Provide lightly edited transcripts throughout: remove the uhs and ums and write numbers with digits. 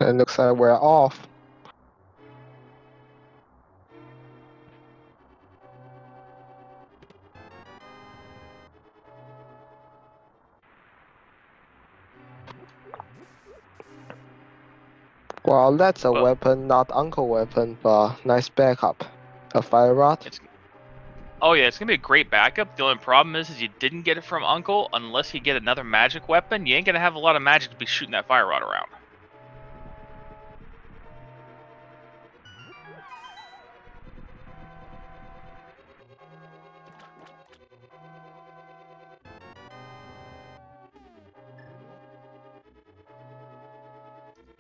It looks like we're off. Well, that's a weapon, not uncle weapon, but nice backup. A fire rod. Oh yeah, it's gonna be a great backup. The only problem is you didn't get it from Uncle. Unless you get another magic weapon, you ain't gonna have a lot of magic to be shooting that fire rod around.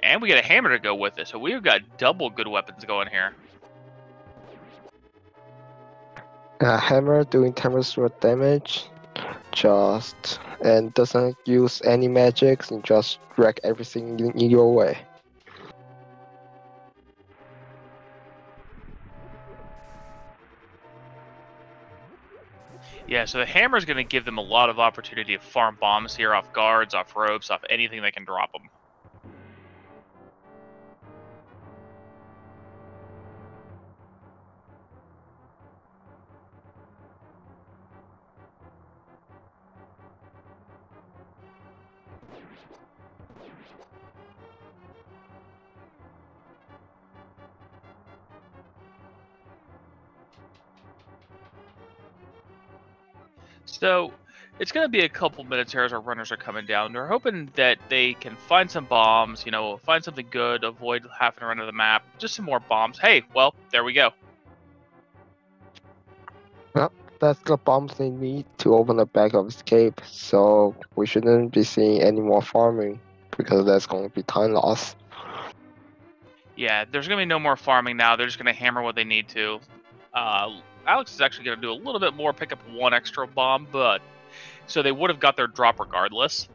And we get a hammer to go with it, so we've got double good weapons going here. A hammer doing 10% damage, and doesn't use any magics and just wreck everything in your way. Yeah, so the hammer is going to give them a lot of opportunity to farm bombs here off guards, off ropes, off anything that can drop them. So it's going to be a couple minutes here as our runners are coming down. They're hoping that they can find some bombs, you know, find something good, avoid having to run to the map, just some more bombs. Hey, well, there we go. Well, that's the bombs they need to open the back of escape, so we shouldn't be seeing any more farming, because that's going to be time loss. Yeah, there's going to be no more farming now. They're just going to hammer what they need to. Alex is actually going to do a little bit more, pick up one extra bomb, but so they would have got their drop regardless.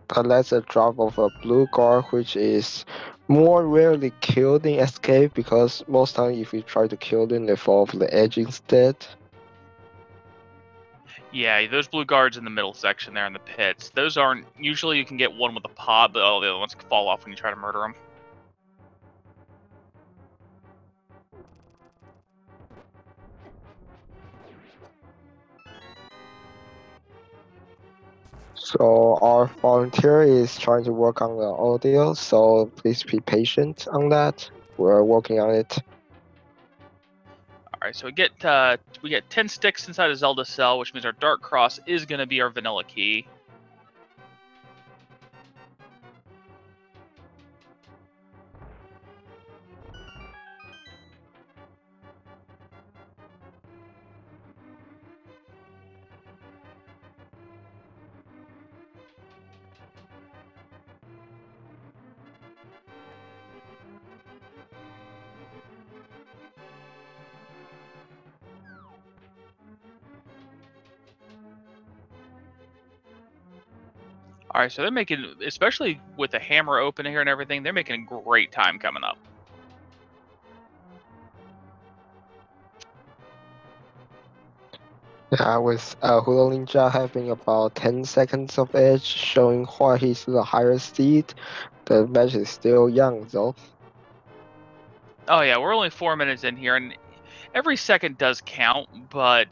But that's a drop of a blue guard, which is more rarely killed in escape, because most time if you try to kill them, they fall off the edge instead. Yeah, those blue guards in the middle section there in the pits, those aren't... Usually you can get one with a pod, but all the other ones can fall off when you try to murder them. So our volunteer is trying to work on the audio, so please be patient on that. We're working on it. Alright, so we get 10 sticks inside a Zelda cell, which means our Dark Cross is going to be our vanilla key. Alright, so they're making, especially with the hammer open here and everything, they're making a great time coming up. Yeah, with Julloninja having about 10 seconds of edge, showing why he's the higher seed, the match is still young though. Oh yeah, we're only 4 minutes in here, and every second does count, but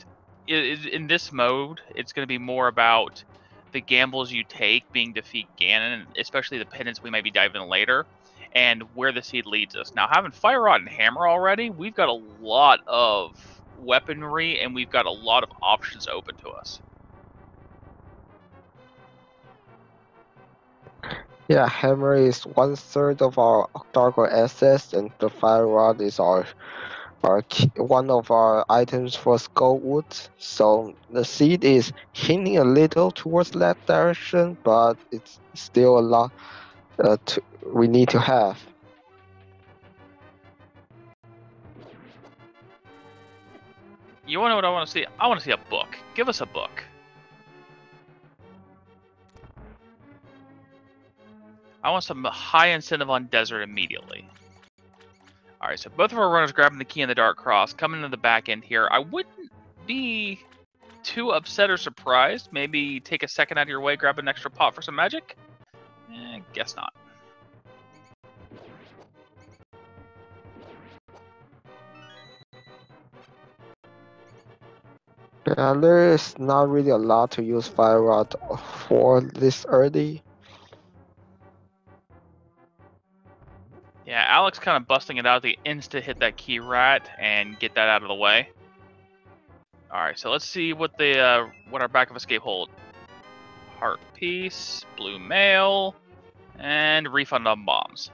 in this mode, it's going to be more about the gambles you take being defeat Ganon, especially the pendants we might be diving in later, and where the seed leads us. Now, having Fire Rod and Hammer already, we've got a lot of weaponry, and we've got a lot of options open to us. Yeah, hammer is 1/3 of our Darko assets, and the fire rod is our one of our items for Skullwood. So the seed is hinting a little towards that direction, but it's still a lot we need to have. You want to know what I want to see? I want to see a book. Give us a book. I want some high incentive on desert immediately. All right, so both of our runners grabbing the key in the Dark Cross, coming to the back end here. I wouldn't be too upset or surprised. Maybe take a second out of your way, grab an extra pot for some magic? Guess not. Yeah, there is not really a lot to use Fire Rod for this early. Yeah, Alex kind of busting it out to insta hit that key rat and get that out of the way. All right, so let's see what what our back of escape hold. Heart piece, blue mail, and refund on bombs.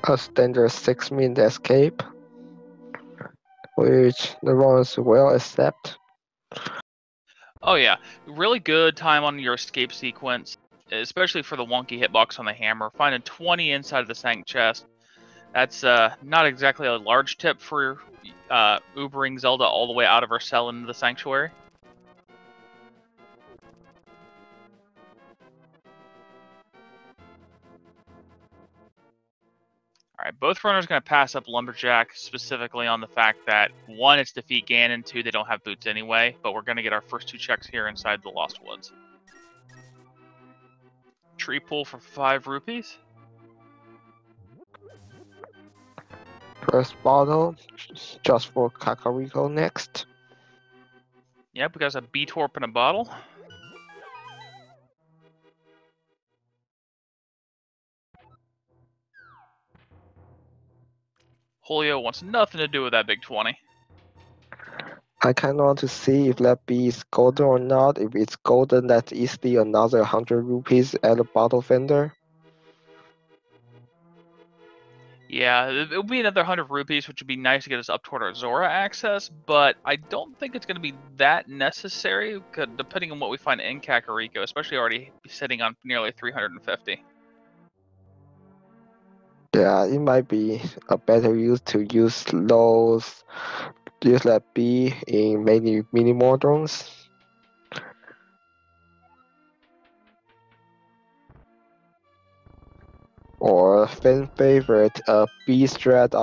A standard 6-minute escape, which the runners will accept. Oh yeah, really good time on your escape sequence, especially for the wonky hitbox on the hammer. Finding 20 inside of the sank chest. That's not exactly a large tip for Ubering Zelda all the way out of her cell into the sanctuary. All right, both runners going to pass up Lumberjack specifically on the fact that, one, it's defeat Ganon, two, they don't have boots anyway, but we're going to get our first 2 checks here inside the Lost Woods. Tree pull for 5 rupees. First bottle, just for Kakariko next. Yep, we got a B-Torp in a bottle. Julio wants nothing to do with that big 20. I kind of want to see if that bee is golden or not. If it's golden, that's easily another 100 rupees at a bottle vendor. Yeah, it would be another 100 rupees, which would be nice to get us up toward our Zora access, but I don't think it's going to be that necessary, depending on what we find in Kakariko, especially already sitting on nearly 350. Yeah, it might be a better use to use that bee in many mini modrons. Or fan favorite, bee strat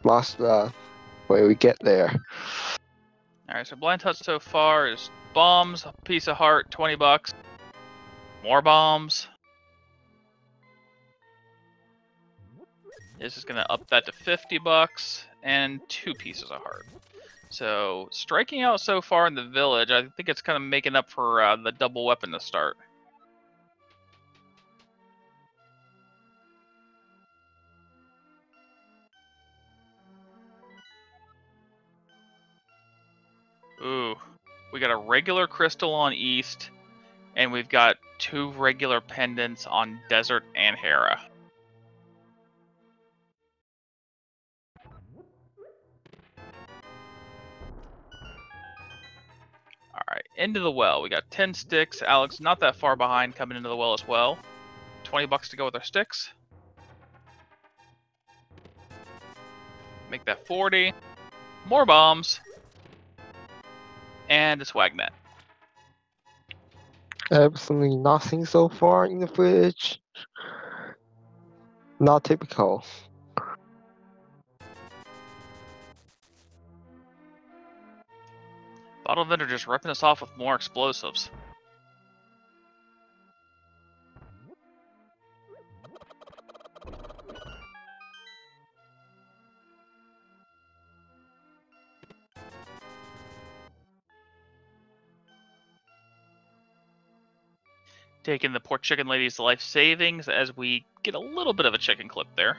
Masla when we get there. Alright, so blind touch so far is bombs, a piece of heart, 20 bucks. More bombs. This is going to up that to 50 bucks and 2 pieces of heart. So, striking out so far in the village, I think it's kind of making up for the double weapon to start. Ooh, we got a regular crystal on East, and we've got 2 regular pendants on Desert and Hera. Alright, into the well. We got 10 sticks. Alex not that far behind coming into the well as well. 20 bucks to go with our sticks. Make that 40. More bombs. And a swag net. Absolutely nothing so far in the fridge. Not typical. Bottle vendor just ripping us off with more explosives. Taking the poor chicken lady's life savings as we get a little bit of a chicken clip there.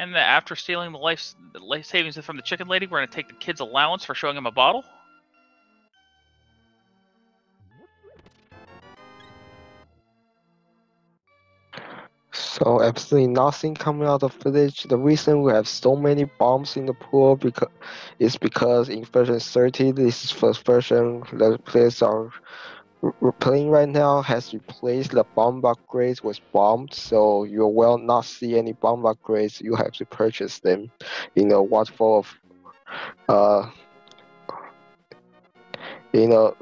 And after stealing the life savings from the chicken lady, we're going to take the kid's allowance for showing him a bottle. So absolutely nothing coming out of the village. The reason we have so many bombs in the pool is because in version 30, this first version the players are playing right now has replaced the bomb upgrades with bombs, so you will not see any bomb upgrades. You have to purchase them in a waterfall of you know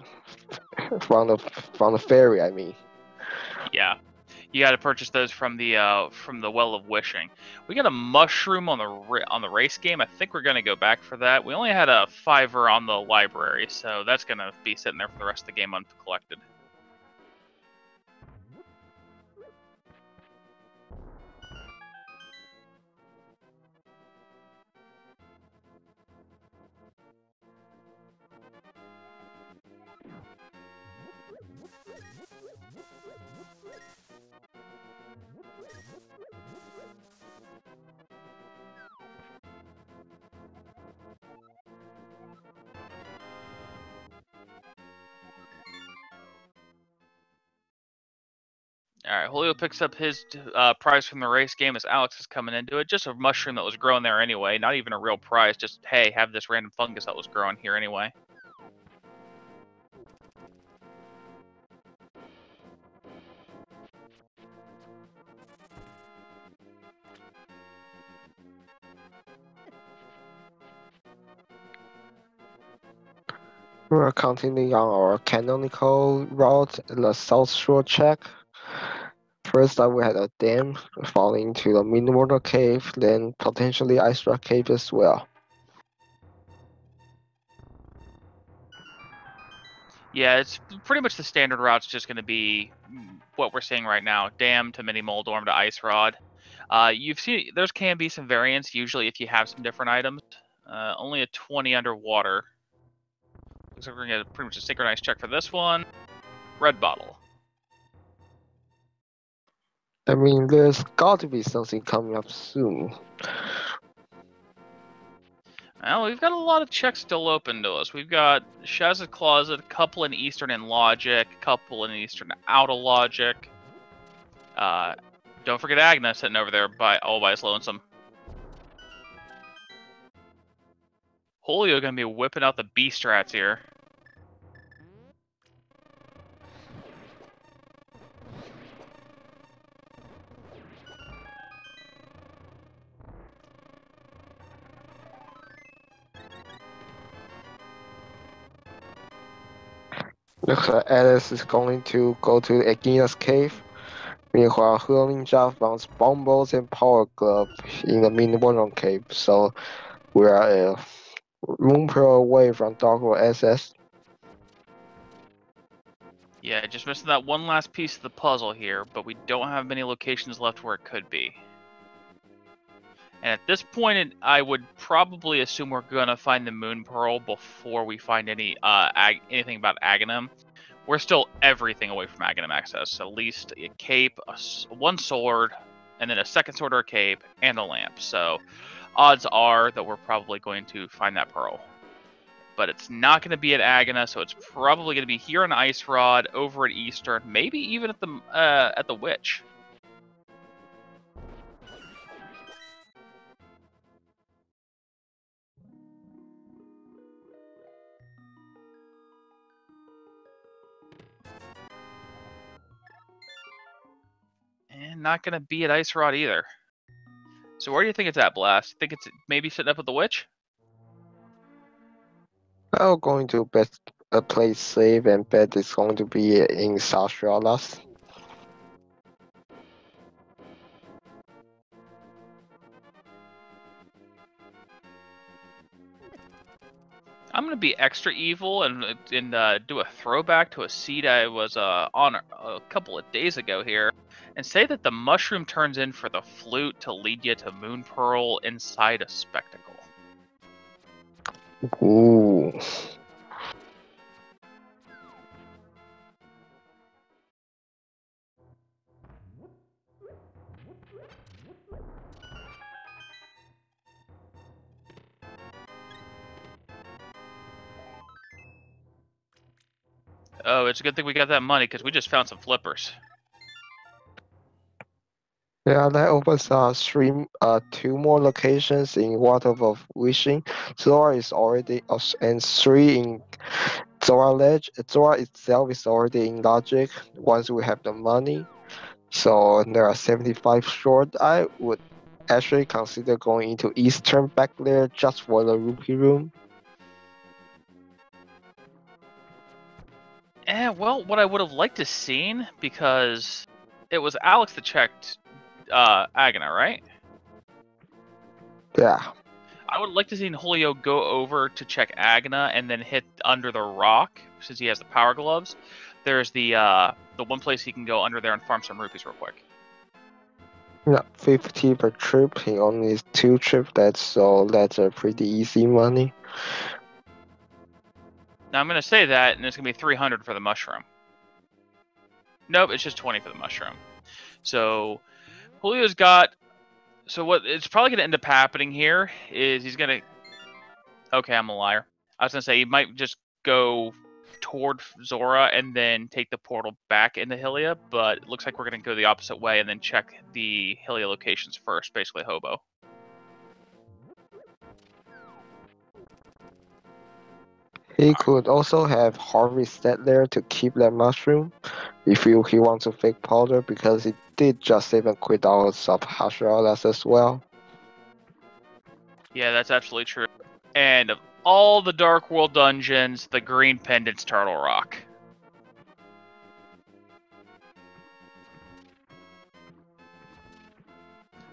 from the ferry, I mean. Yeah, you got to purchase those from the Well of Wishing. We got a mushroom on the race game. I think we're gonna go back for that. We only had a $5 on the library, so that's gonna be sitting there for the rest of the game uncollected. All right, Julio picks up his prize from the race game as Alex is coming into it. Just a mushroom that was growing there anyway. Not even a real prize. Just, hey, have this random fungus that was growing here anyway. We're continuing on our canonical route, the South Shore check. First up, we had a dam falling to the Mid-Water Cave, then potentially Ice Rock Cave as well. Yeah, it's pretty much the standard route's just going to be what we're seeing right now. Dam to Mini Moldorm to Ice Rod. You've seen, there can be some variants, usually if you have some different items. Only a 20 underwater. Looks like we're going to get pretty much a synchronized check for this one. Red bottle. I mean, there's got to be something coming up soon. Well, we've got a lot of checks still open to us. We've got Shaz's Closet, a couple in Eastern and Logic, a couple in Eastern out of Logic. Don't forget Agna sitting over there all by his lonesome. Julio gonna be whipping out the B strats here. Looks like Alice is going to go to Agina's cave. Meanwhile, Julloninja finds bombs and power glove in the Mid-Water Cave, so we are a moon pearl away from Dark World SS. Yeah, just missing that one last piece of the puzzle here, but we don't have many locations left where it could be. And at this point, I would probably assume we're gonna find the Moon Pearl before we find anything about Aghanim. We're still everything away from Aghanim access. At least a cape, one sword, and then a second sword or a cape, and a lamp. So odds are that we're probably going to find that pearl. But it's not going to be at Agana, so it's probably going to be here on Ice Rod, over at Eastern, maybe even at the Witch. And not going to be at Ice Rod either. So where do you think it's at, Blast? Think it's maybe sitting up with the Witch? I'm going to bet a play safe and bet it's going to be in South Shrolas. I'm going to be extra evil and do a throwback to a seed I was on a couple of days ago here, and say that the mushroom turns in for the flute to lead you to Moon Pearl inside a spectacle. Ooh. Oh, it's a good thing we got that money because we just found some flippers. Yeah, that opens two more locations in Water of Wishing. Zora is already and three in Zora Ledge. Zora itself is already in Logic once we have the money. So there are 75 short. I would actually consider going into Eastern back there just for the rupee room. Well, what I would have liked to seen, because it was Alex that checked Agana, right? Yeah. I would like to see Julio go over to check Agna and then hit under the rock since he has the power gloves. There's the one place he can go under there and farm some rupees real quick. Yeah, 50 per trip. He only needs 2 trips. That's a pretty easy money. Now I'm gonna say that, and it's gonna be 300 for the mushroom. Nope, it's just 20 for the mushroom. So Julio's got. So what it's probably gonna end up happening here is he's gonna. Okay, I'm a liar. I was gonna say he might just go toward Zora and then take the portal back into Hylia, but it looks like we're going to go the opposite way and then check the Hylia locations first, basically hobo. He could also have Harvey set there to keep that mushroom if he wants to fake powder because he did just 7 quid hours of Hashiradas as well. Yeah, that's absolutely true. And of all the Dark World dungeons, the green pendant's Turtle Rock.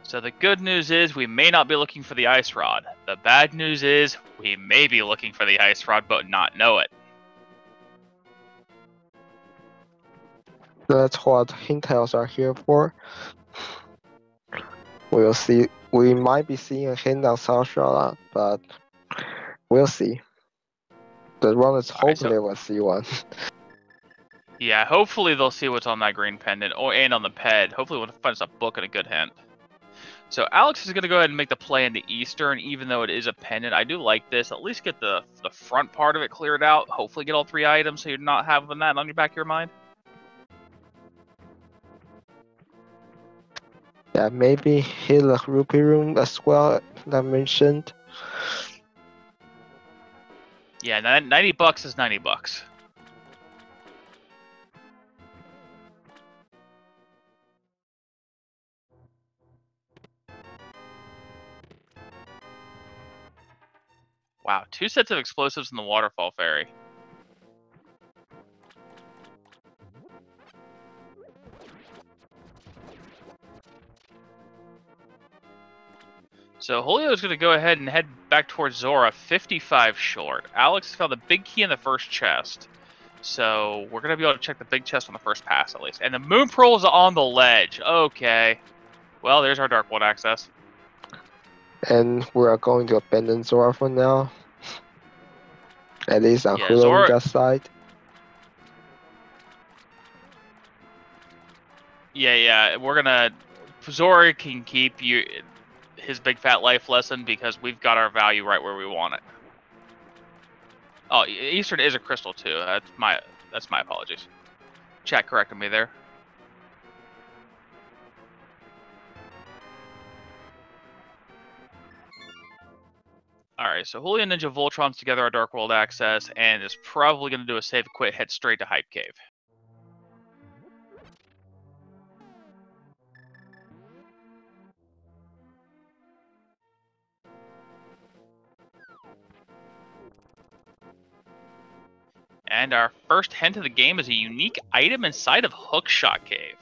So the good news is we may not be looking for the Ice Rod. The bad news is we may be looking for the Ice Rod but not know it. That's what hintels are here for. We'll see. We might be seeing a hint on Sashara, but we'll see. The runners hope they will see one. Yeah, hopefully they'll see what's on that green pendant and on the ped. Hopefully we'll find us a book and a good hint. So Alex is going to go ahead and make the play into Eastern, even though it is a pendant. I do like this. At least get the front part of it cleared out. Hopefully get all 3 items so you're not having that on your back of your mind. Yeah, maybe hit the rupee room as well, that I mentioned. Yeah, 90 bucks is 90 bucks. Wow, 2 sets of explosives in the waterfall ferry. So Julio's going to go ahead and head back towards Zora, 55 short. Alex found the big key in the first chest. So we're going to be able to check the big chest on the first pass at least. And the moon pearl is on the ledge. Okay. Well, there's our Dark World access. And we are going to abandon Zora for now. At least on Julloninja's side. Yeah, we're gonna. Zora can keep his big fat life lesson because we've got our value right where we want it. Oh, Eastern is a crystal too. That's my apologies. Chat corrected me there. Alright, so Julloninja Voltron's together our Dark World access and is probably going to do a save quit, head straight to Hype Cave. And our first hint of the game is a unique item inside of Hookshot Cave.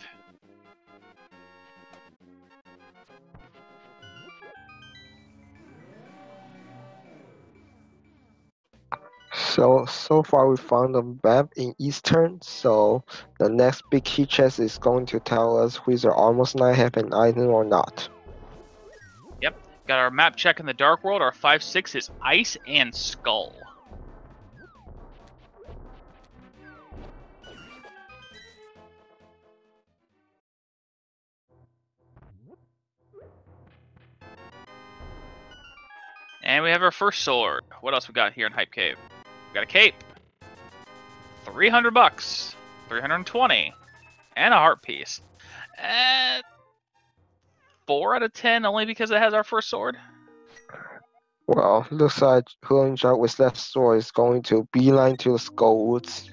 So far we found a map in Eastern, so the next big key chest is going to tell us whether almost 9 have an item or not. Yep, got our map check in the Dark World. Our 5/6 is Ice and Skull. And we have our first sword. What else we got here in Hype Cave? We got a cape. $300, 320, and a heart piece. 4 out of 10, only because it has our first sword. Well, looks like Julloninja with that sword is going to beeline to the Skull Woods.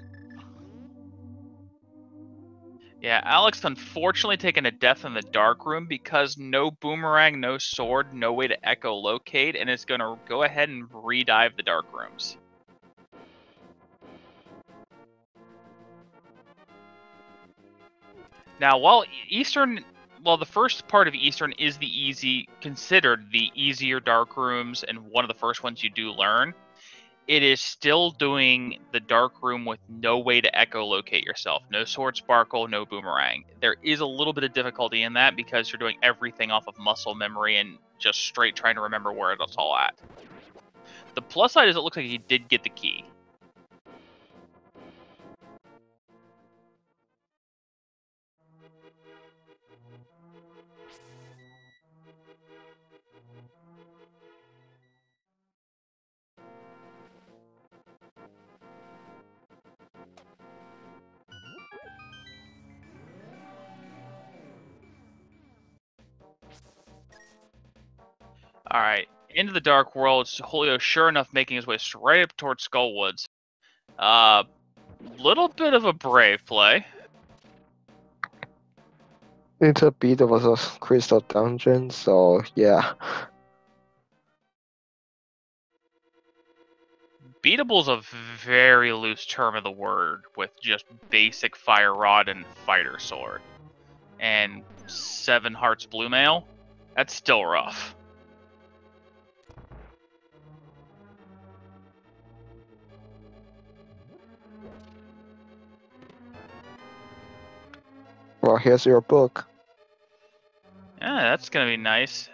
Yeah, Alex unfortunately taking a death in the dark room because no boomerang, no sword, no way to echolocate, and it's going to go ahead and re-dive the dark rooms. Now, while the first part of Eastern is considered the easier dark rooms and one of the first ones you do learn, it is still doing the dark room with no way to echolocate yourself. No sword sparkle, no boomerang. There is a little bit of difficulty in that because you're doing everything off of muscle memory and just straight trying to remember where it's all at. The plus side is it looks like he did get the key. Alright, into the dark world. It's Julio sure enough making his way straight up towards Skullwoods. Little bit of a brave play. It's a bit of a crystal dungeon, so yeah. Beatable is a very loose term of the word with just basic fire rod and fighter sword. And 7 hearts blue mail, that's still rough. Well, here's your book. Yeah, that's gonna be nice.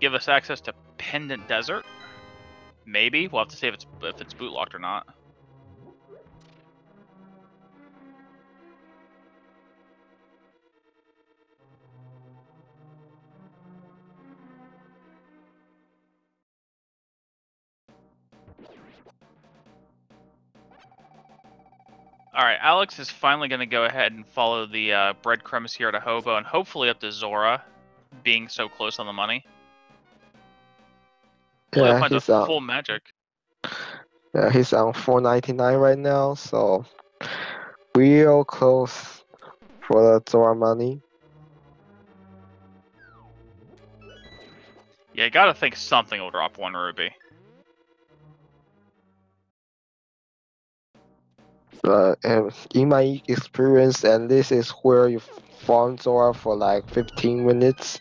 Give us access to Pendant Desert. Maybe we'll have to see if it's boot locked or not. Alright, Alex is finally going to go ahead and follow the breadcrumbs here to Hobo and hopefully up to Zora, being so close on the money. Julio finds a full magic. Yeah, he's on 499 right now, so real close for the Zora money. Yeah, gotta think something will drop 1 ruby. And in my experience, and this is where you farm Zora for like 15 minutes,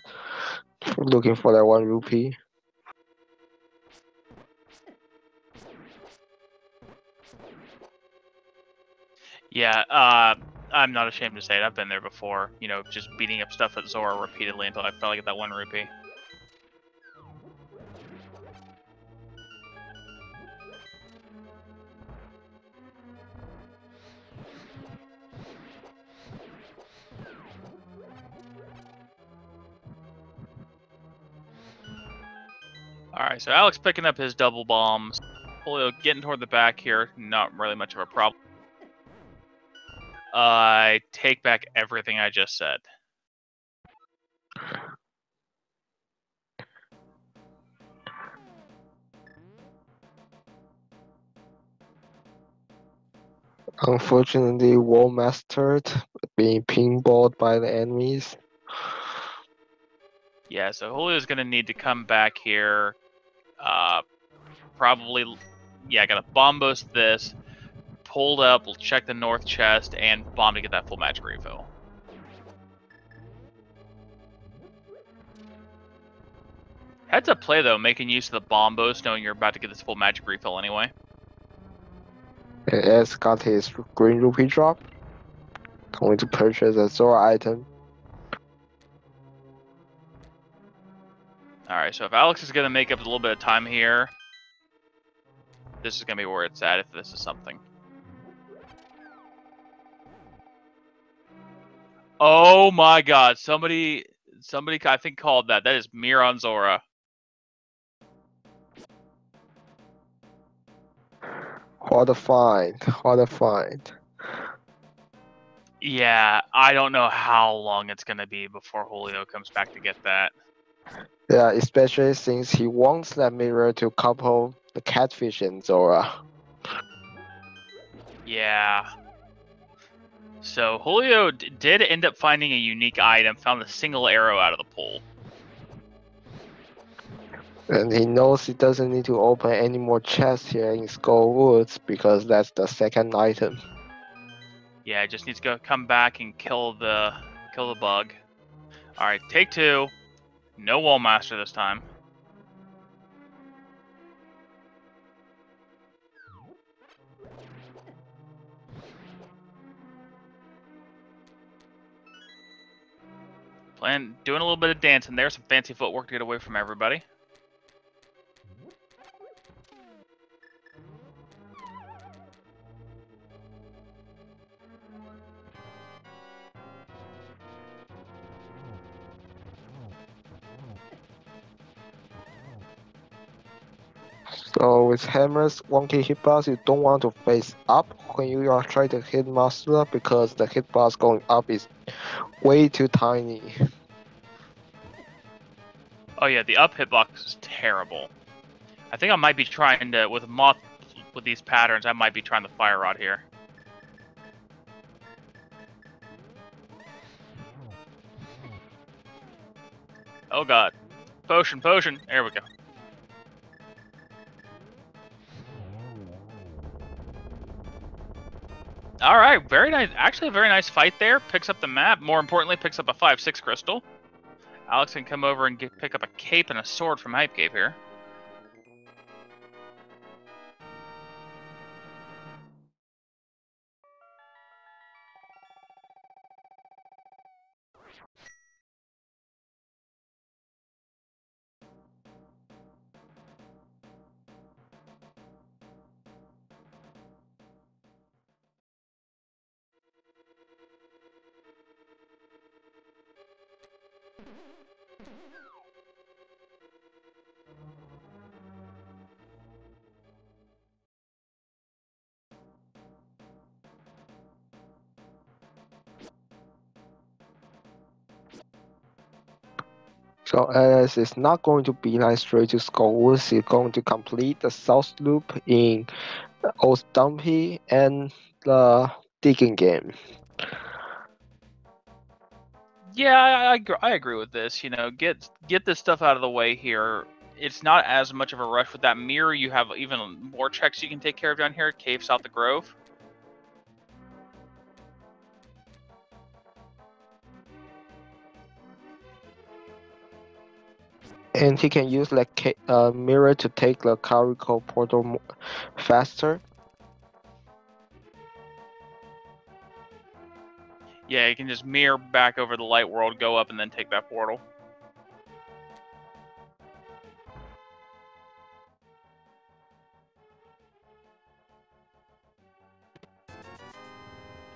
looking for that 1 rupee. Yeah, I'm not ashamed to say it. I've been there before. You know, just beating up stuff at Zora repeatedly until I finally get that 1 rupee. Alright, so Alex picking up his double bombs. Julio getting toward the back here, not really much of a problem. I take back everything I just said. Unfortunately, War Mastered, being pinballed by the enemies. Yeah, so Julio's gonna need to come back here. Probably, yeah, gotta bomb boost this. Pulled up, we'll check the north chest, and bomb to get that full magic refill. Heads up play though, making use of the bomb boost, knowing you're about to get this full magic refill anyway. And Ed's got his green rupee drop. Going to purchase a Zora item. Alright, so if Alex is gonna make up a little bit of time here, this is gonna be where it's at if this is something. Oh my god, somebody I think called that. That is Mir on Zora. What a find. What a find. Yeah, I don't know how long it's gonna be before Julio comes back to get that. Yeah, especially since he wants that mirror to couple the catfish and Zora. Yeah. So Julio did end up finding a unique item, found a single arrow out of the pool. And he knows he doesn't need to open any more chests here in Skull Woods because that's the second item. Yeah, just needs to come back and kill the bug. All right, take two. No Wall Master this time. Doing a little bit of dancing there, some fancy footwork to get away from everybody. So with Hammer's wonky hitbox, you don't want to face up when you are trying to hit Master because the hitbox going up is way too tiny. Oh yeah, the up hitbox is terrible. I think I might be trying to, with Moth, with these patterns, I might be trying the Fire Rod here. Oh god. Potion, potion. There we go. Alright, very nice. Actually, a very nice fight there. Picks up the map. More importantly, picks up a 5/6 crystal. Alex can come over and pick up a cape and a sword from Hype Cape here. So Alex is not going to be like straight to Skull Woods, he's going to complete the South Loop in Old Stumpy and the Digging game. Yeah, I agree with this. You know, get this stuff out of the way here. It's not as much of a rush with that mirror. You have even more checks you can take care of down here. Cave South the Grove. And he can use like mirror to take the Carico portal faster. Yeah, you can just mirror back over the light world, go up, and then take that portal.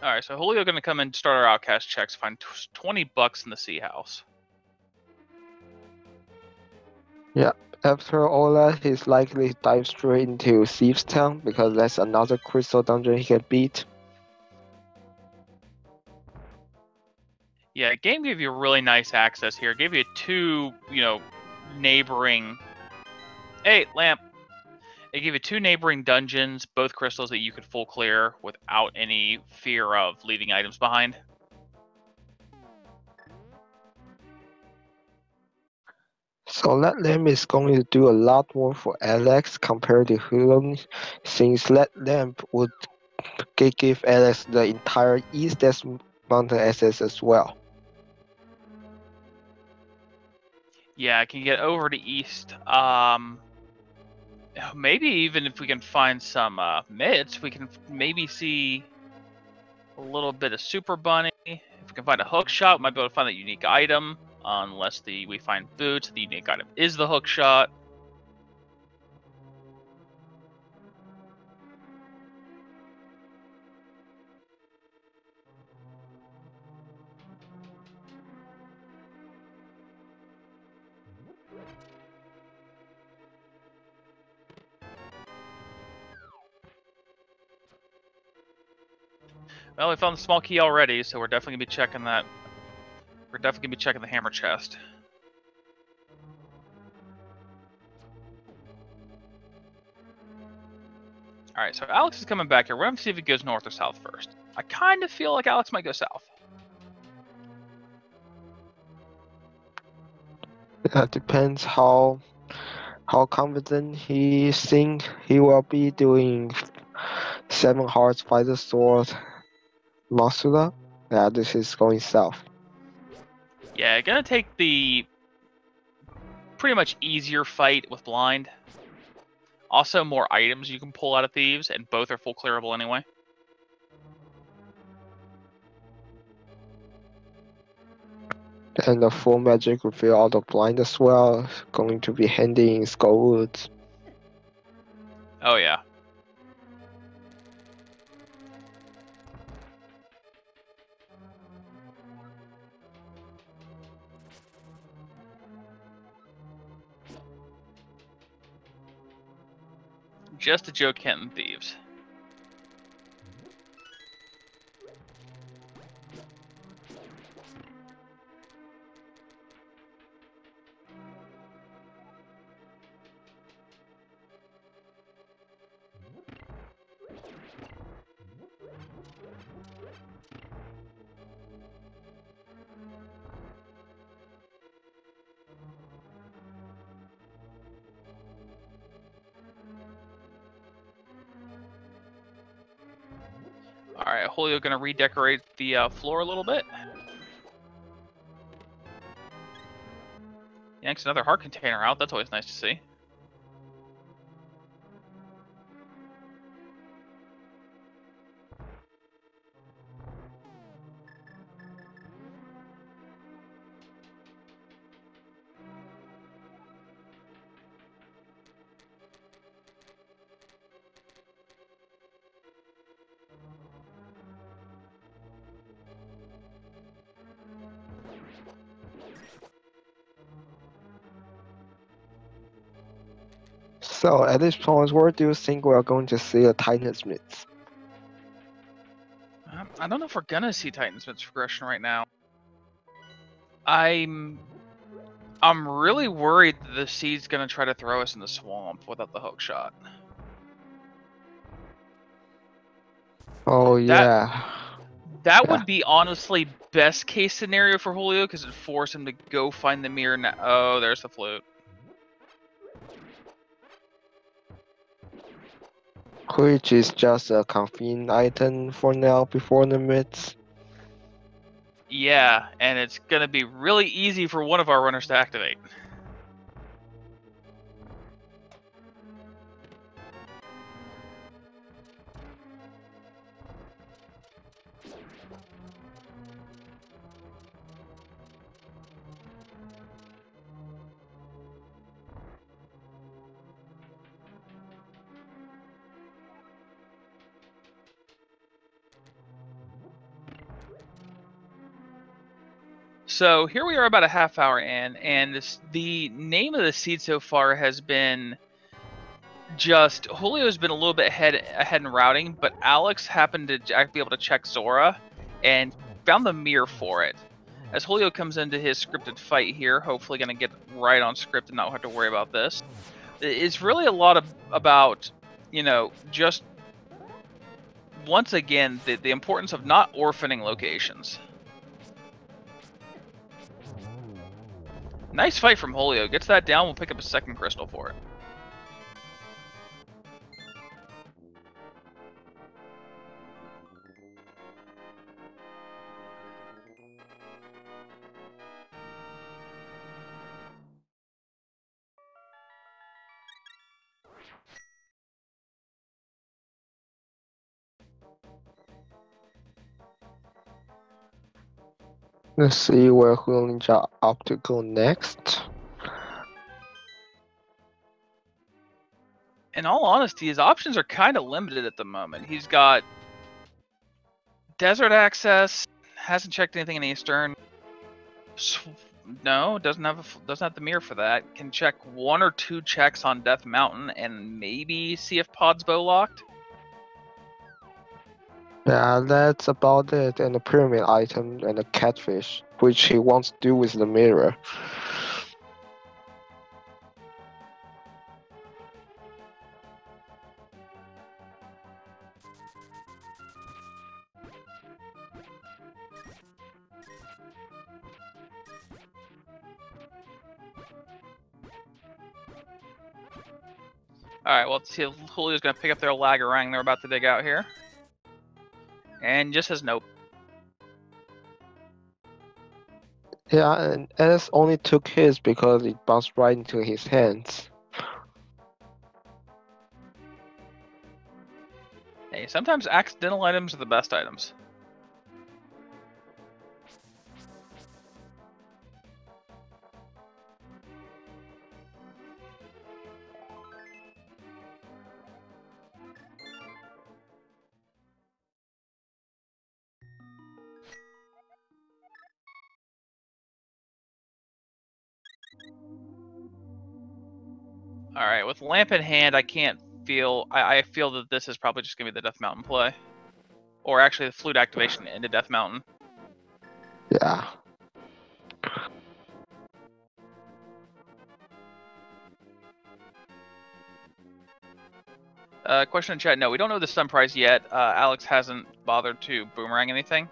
Alright, so Julio gonna come and start our outcast checks, find 20 bucks in the Sea House. Yeah, after all that, he's likely to dive straight into Thieves Town because that's another crystal dungeon he can beat. Yeah, game gave you really nice access here. It gave you two, neighboring... Hey, lamp! It gave you two neighboring dungeons, both crystals that you could full clear without any fear of leaving items behind. So that lamp is going to do a lot more for Alex compared to Hulon, since that lamp would give Alex the entire East Mountain access as well. Yeah, I can get over to East. Maybe even if we can find some mids, we can maybe see a little bit of Super Bunny. If we can find a hook shot, we might be able to find that unique item. Unless we find boots, the unique item is the hook shot. Well, we found the small key already, so we're definitely gonna be checking that. We're definitely gonna be checking the hammer chest. Alright, so Alex is coming back here. We're gonna see if he goes north or south first. I kind of feel like Alex might go south. It depends how confident he think he will be doing 7 Hearts Fighter Sword Masula. Yeah, this is going south. Yeah, gonna take the pretty much easier fight with blind. Also, more items you can pull out of thieves, and both are full clearable anyway. And the full magic reveal out of blind as well. Going to be handy in Skullwoods. Oh yeah. Just a Joe Kenton thieves. Alright, Julio gonna redecorate the floor a little bit. Yanks another heart container out, that's always nice to see. So at this point, where do you think we are going to see a Titansmith? I don't know if we're gonna see Titansmith's progression right now. I'm really worried that the seed's gonna try to throw us in the swamp without the hook shot. Oh That yeah. that Yeah. would be honestly best case scenario for Julio because it'd force him to go find the mirror. Oh, there's the flute. Which is just a convenient item for now before the myths. Yeah, and it's gonna be really easy for one of our runners to activate. So here we are about a half hour in, and the name of the seed so far has been just Julio's been a little bit ahead in routing, but Alex happened to be able to check Zora and found the mirror for it. As Julio comes into his scripted fight here, hopefully going to get right on script and not have to worry about this. It's really a lot about, just once again, the importance of not orphaning locations. Nice fight from Julio. Gets that down, we'll pick up a second crystal for it. Let's see where Julloninja up to go next. In all honesty, his options are kind of limited at the moment. He's got desert access, hasn't checked anything in Eastern. No, doesn't have the mirror for that. Can check 1 or 2 checks on Death Mountain and maybe see if Pod's bow locked. Yeah, that's about it. And the pyramid item and the catfish, which he wants to do with the mirror. Alright, well, let's see if Julio's going to pick up their lagarang they're about to dig out here. And just says nope. Yeah, and S only took his because it bounced right into his hands. Hey, sometimes accidental items are the best items. Alright, with lamp in hand, I can't feel... I feel that this is probably just going to be the Death Mountain play. Or actually the flute activation into Death Mountain. Yeah. Question in chat, no, we don't know the stun prize yet. Alex hasn't bothered to boomerang anything.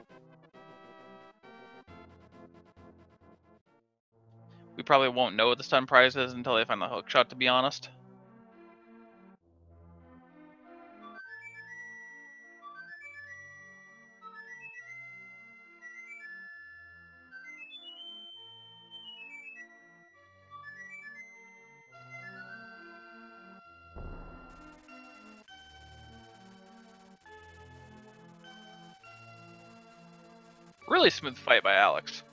We probably won't know what the stun prize is until they find the hook shot, to be honest. Really smooth fight by Alex.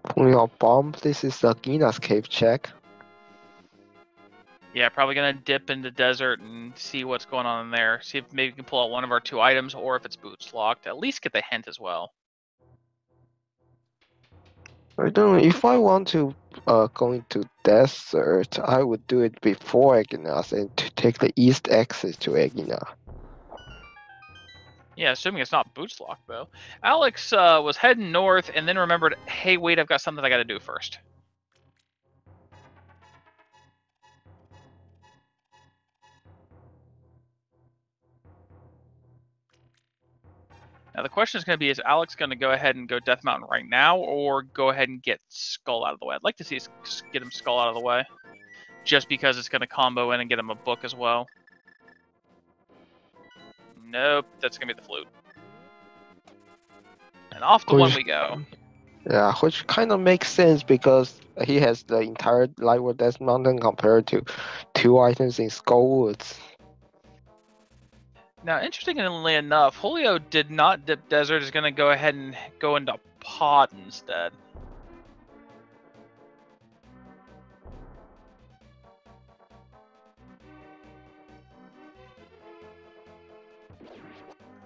Pulling out bomb. This is the Gina's cave check. Yeah, probably gonna dip into desert and see what's going on in there. See if maybe we can pull out one of our 2 items, or if it's boots locked. At least get the hint as well. I don't know if I want to go into desert, I would do it before Eginas and to take the east exit to Egina. Yeah, assuming it's not boots locked though. Alex was heading north and then remembered, hey, wait, I've got something I got to do first. Now the question is going to be: is Alex going to go ahead and go Death Mountain right now, or go ahead and get Skull out of the way? I'd like to see us get him Skull out of the way, just because it's going to combo in and get him a book as well. Nope, that's going to be the flute. And off to one we go. Yeah, which kind of makes sense because he has the entire Lightwood Death Mountain compared to 2 items in Skullwoods. Now, interestingly enough, Julio did not dip desert. Is going to go ahead and go into pod instead.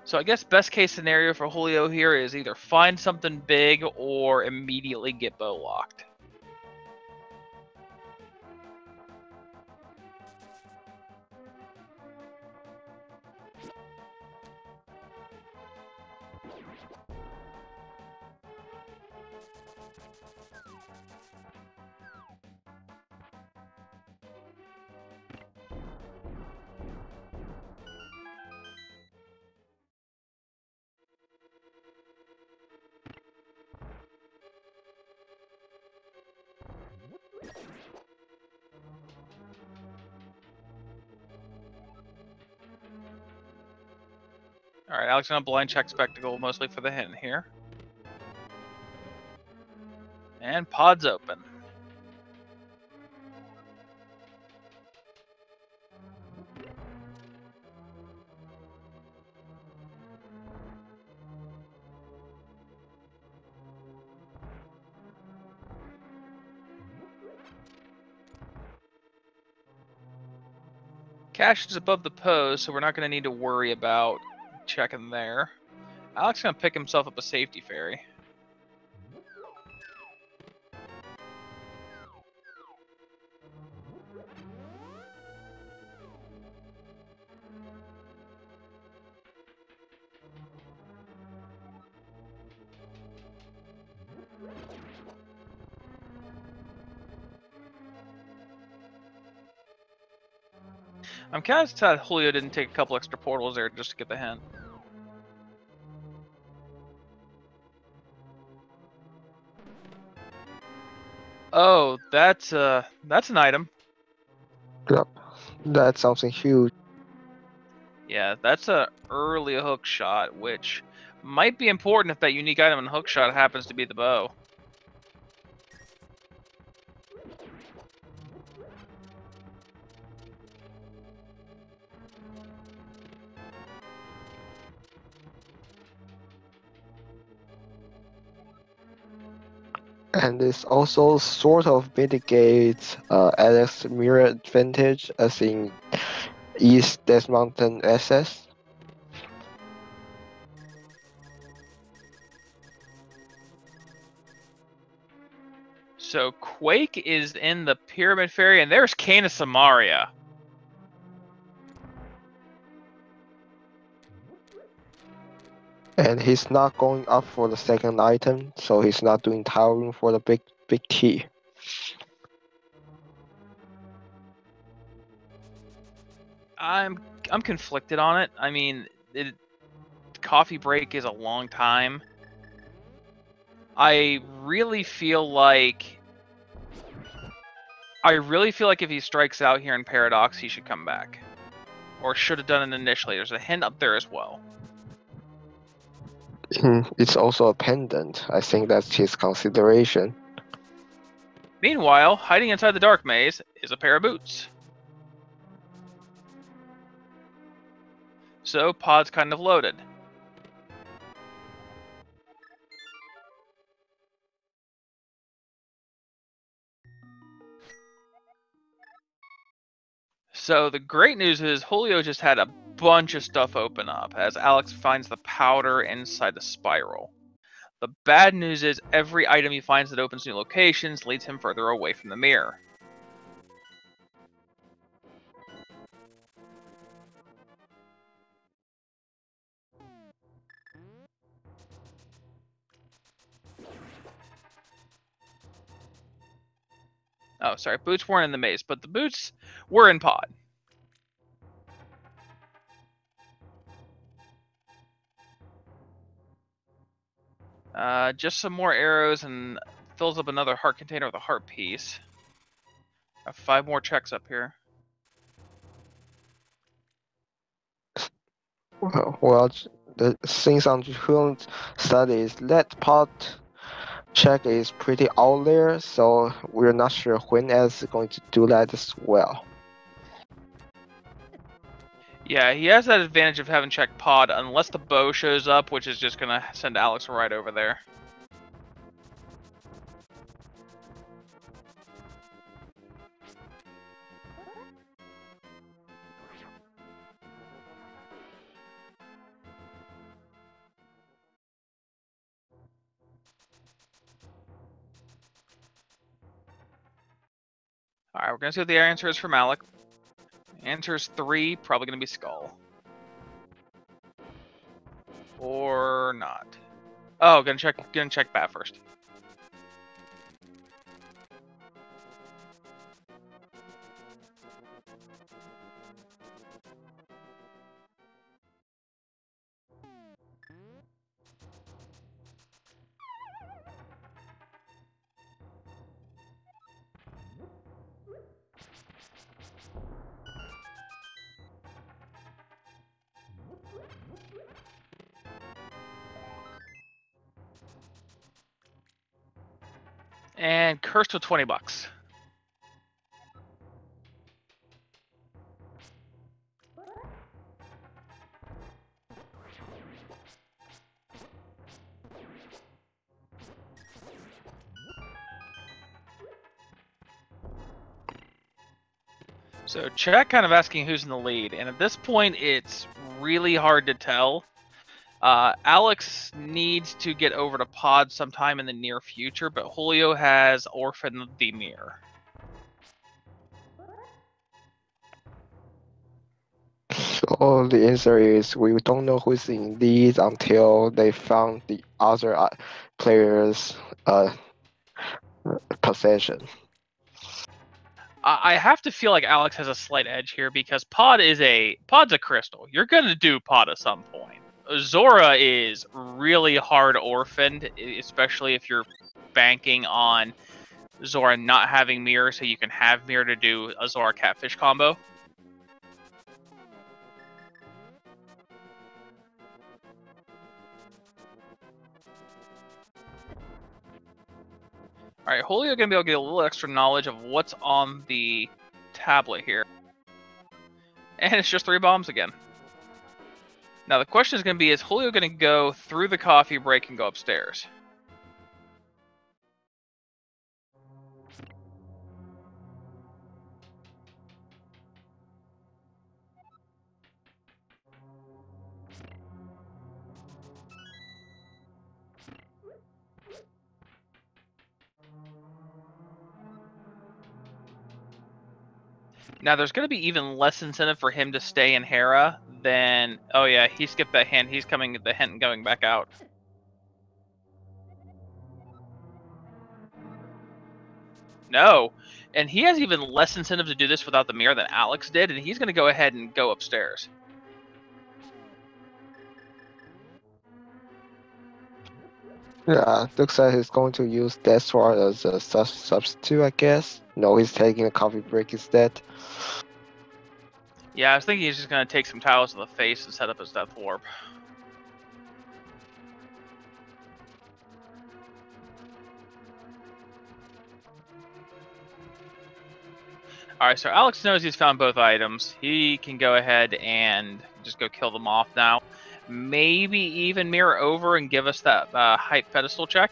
So I guess best case scenario for Julio here is either find something big or immediately get bow locked. Alright, Alex gonna blind check Spectacle mostly for the hint here. And pod's open. Cache is above the pose, so we're not going to need to worry about checking there. Alex gonna pick himself up a safety fairy. I'm kind of sad Julio didn't take a couple extra portals there just to get the hint. Oh, that's an item. Yep, that's something huge. Yeah, that's a early hook shot, which might be important if that unique item in hook shot happens to be the bow. And this also sort of mitigates Alex's mirror advantage as in East Death Mountain SS. So Quake is in the Pyramid Fairy, and there's Kane of Samaria. And he's not going up for the second item, so he's not doing towering for the big T. I'm conflicted on it. I mean, coffee break is a long time. I really feel like if he strikes out here in Paradox, he should come back. Or should have done it initially. There's a hint up there as well. It's also a pendant. I think that's his consideration. Meanwhile, hiding inside the dark maze is a pair of boots. So, pod's kind of loaded. So, the great news is Julio just had a bunch of stuff open up as Alex finds the powder inside the spiral. The bad news is every item he finds that opens new locations leads him further away from the mirror. Oh, sorry, boots weren't in the maze, but the boots were in pod. Just some more arrows and fills up another heart container with a heart piece. I have 5 more checks up here. Well, the things on Julion's study is that pod check is pretty out there, so we're not sure when else is going to do that as well. Yeah, he has that advantage of having checked pod unless the bow shows up, which is just gonna send Alex right over there. Alright, we're gonna see what the answer is from Alec. Answer is 3, probably gonna be skull. Or not. Oh, gonna check bat first. And cursed with 20 bucks. So chat kind of asking who's in the lead, and at this point it's really hard to tell. Alex needs to get over to Pod sometime in the near future, but Julio has orphaned the mirror. So the answer is we don't know who's in lead until they found the other player's possession. I have to feel like Alex has a slight edge here because Pod's a crystal. You're gonna do Pod at some point. Zora is really hard orphaned, especially if you're banking on Zora not having mirror, so you can have mirror to do a Zora catfish combo. Alright, Julio gonna be able to get a little extra knowledge of what's on the tablet here. And it's just 3 bombs again. Now the question is gonna be, is Julio gonna go through the coffee break and go upstairs? Now, there's going to be even less incentive for him to stay in Hera than... Oh, yeah, he skipped that hint. He's coming at the hint and going back out. No. And he has even less incentive to do this without the mirror than Alex did, and he's going to go ahead and go upstairs. Yeah, looks like he's going to use Death Sword as a substitute, I guess. No, he's taking a coffee break instead. Yeah, I was thinking he's just going to take some tiles to the face and set up his Death Warp. Alright, so Alex knows he's found both items. He can go ahead and just go kill them off now. Maybe even mirror over and give us that height pedestal check.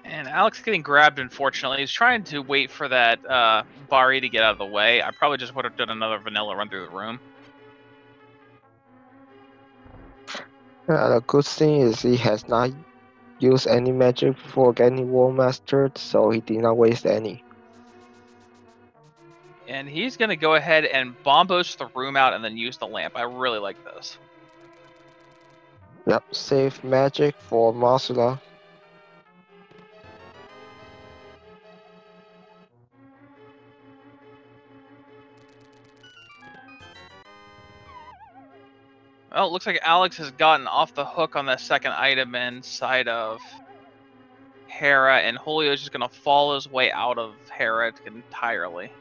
And Alex getting grabbed, unfortunately. He's trying to wait for that Bari to get out of the way. I probably just would have done another vanilla run through the room. The good thing is he has not used any magic before getting War Mastered, so he did not waste any. And he's going to go ahead and bombos the room out and then use the lamp. I really like this. Yep, save magic for Marsula. Well, it looks like Alex has gotten off the hook on that second item inside of Hera, and Julio's just going to fall his way out of Hera entirely.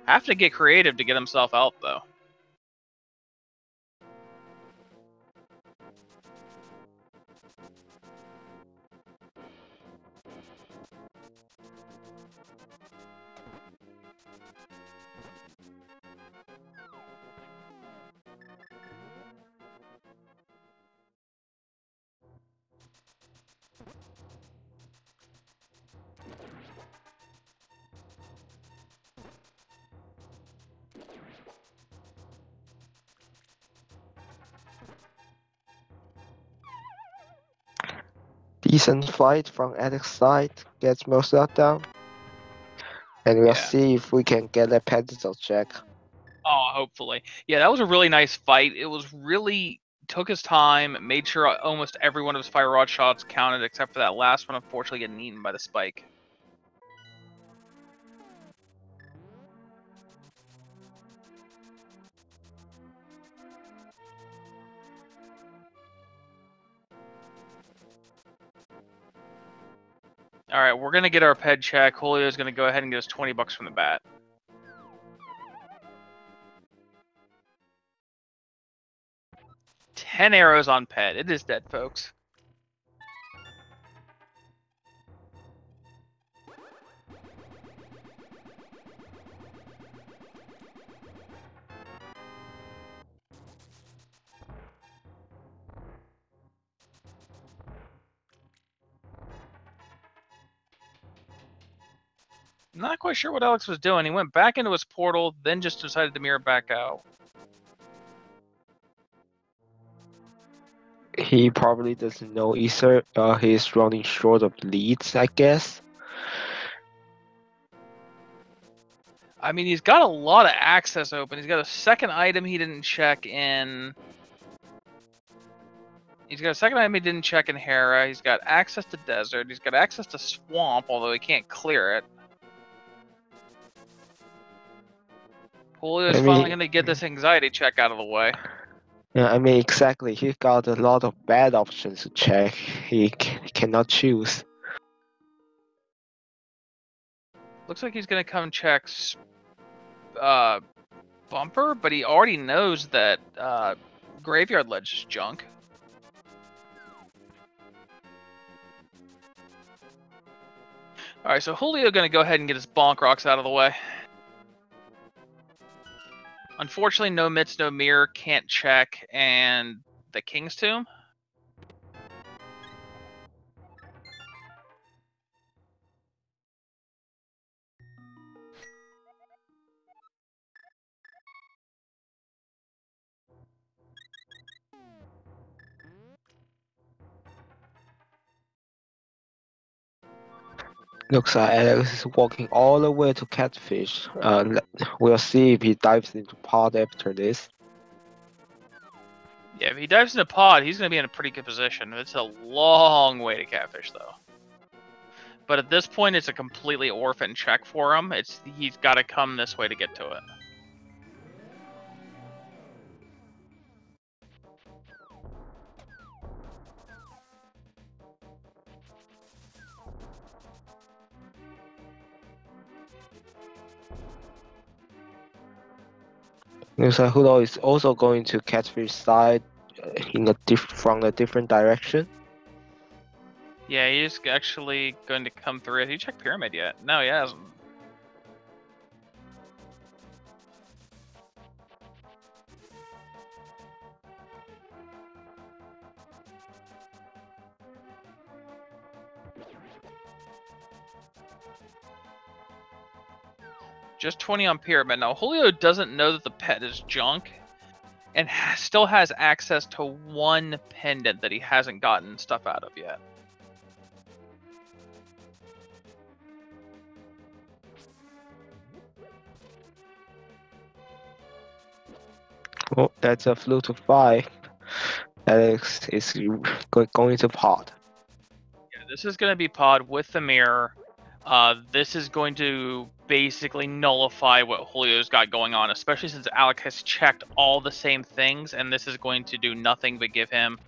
Have to get creative to get himself out, though. Decent fight from Alex's side, gets most of that down. And we'll see if we can get a pedestal check. Oh, hopefully. Yeah, that was a really nice fight. It was really took his time, made sure almost every one of his fire rod shots counted, except for that last one, unfortunately getting eaten by the spike. All right, we're gonna get our ped check. Julio's gonna go ahead and get us $20 from the bat. $10 arrows on ped. It is dead, folks. Not quite sure what Alex was doing. He went back into his portal, then just decided to mirror back out. He probably doesn't know either. He's running short of leads, I guess. I mean, he's got a lot of access open. He's got a second item he didn't check in. He's got a second item he didn't check in Hera. He's got access to desert. He's got access to swamp, although he can't clear it. Julio's finally going to get this anxiety check out of the way. Yeah, I mean, exactly. He got a lot of bad options to check. He cannot choose. Looks like he's going to come check Bumper, but he already knows that Graveyard Ledge is junk. Alright, so Julio going to go ahead and get his Bonk Rocks out of the way. Unfortunately, no Mitts, no Mirror, can't check, and the King's Tomb. Looks like Alex is walking all the way to Catfish. We'll see if he dives into pod after this. Yeah, if he dives into pod, he's going to be in a pretty good position. It's a long way to Catfish, though. But at this point, it's a completely orphan check for him. He's got to come this way to get to it. Looks like Hudo is also going to Catfish side from a different direction. Yeah, he's actually going to come through. Have you checked Pyramid yet? No, he hasn't. Just 20 on Pyramid. Now, Julio doesn't know that the pet is junk, and still has access to one pendant that he hasn't gotten stuff out of yet. Oh, that's a flew to 5. Alex is going to pod. Yeah, this is going to be pod with the mirror. This is going to basically nullify what Julio's got going on, especially since Alex has checked all the same things, and this is going to do nothing but give him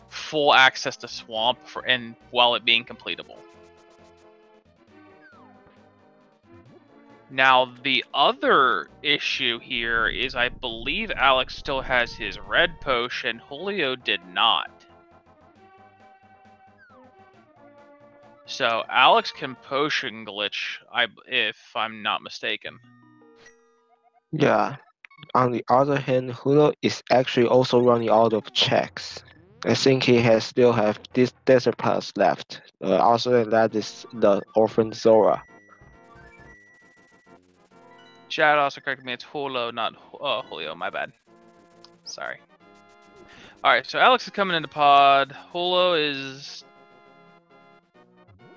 full access to Swamp while it being completable. Now, the other issue here is I believe Alex still has his red potion. Julio did not. So Alex can potion glitch, if I'm not mistaken. Yeah. On the other hand, Hudo is actually also running out of checks. I think he still have this Desert Pass left. Other than that is the Orphan Zora. Chad also corrected me. It's Julio, not Julio. My bad. Sorry. Alright, so Alex is coming into pod. Julio is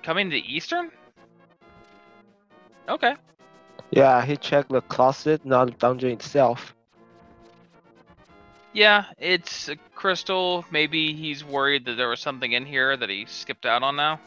coming to Eastern? Okay. Yeah, he checked the closet, not the dungeon itself. Yeah, it's a crystal. Maybe he's worried that there was something in here that he skipped out on now.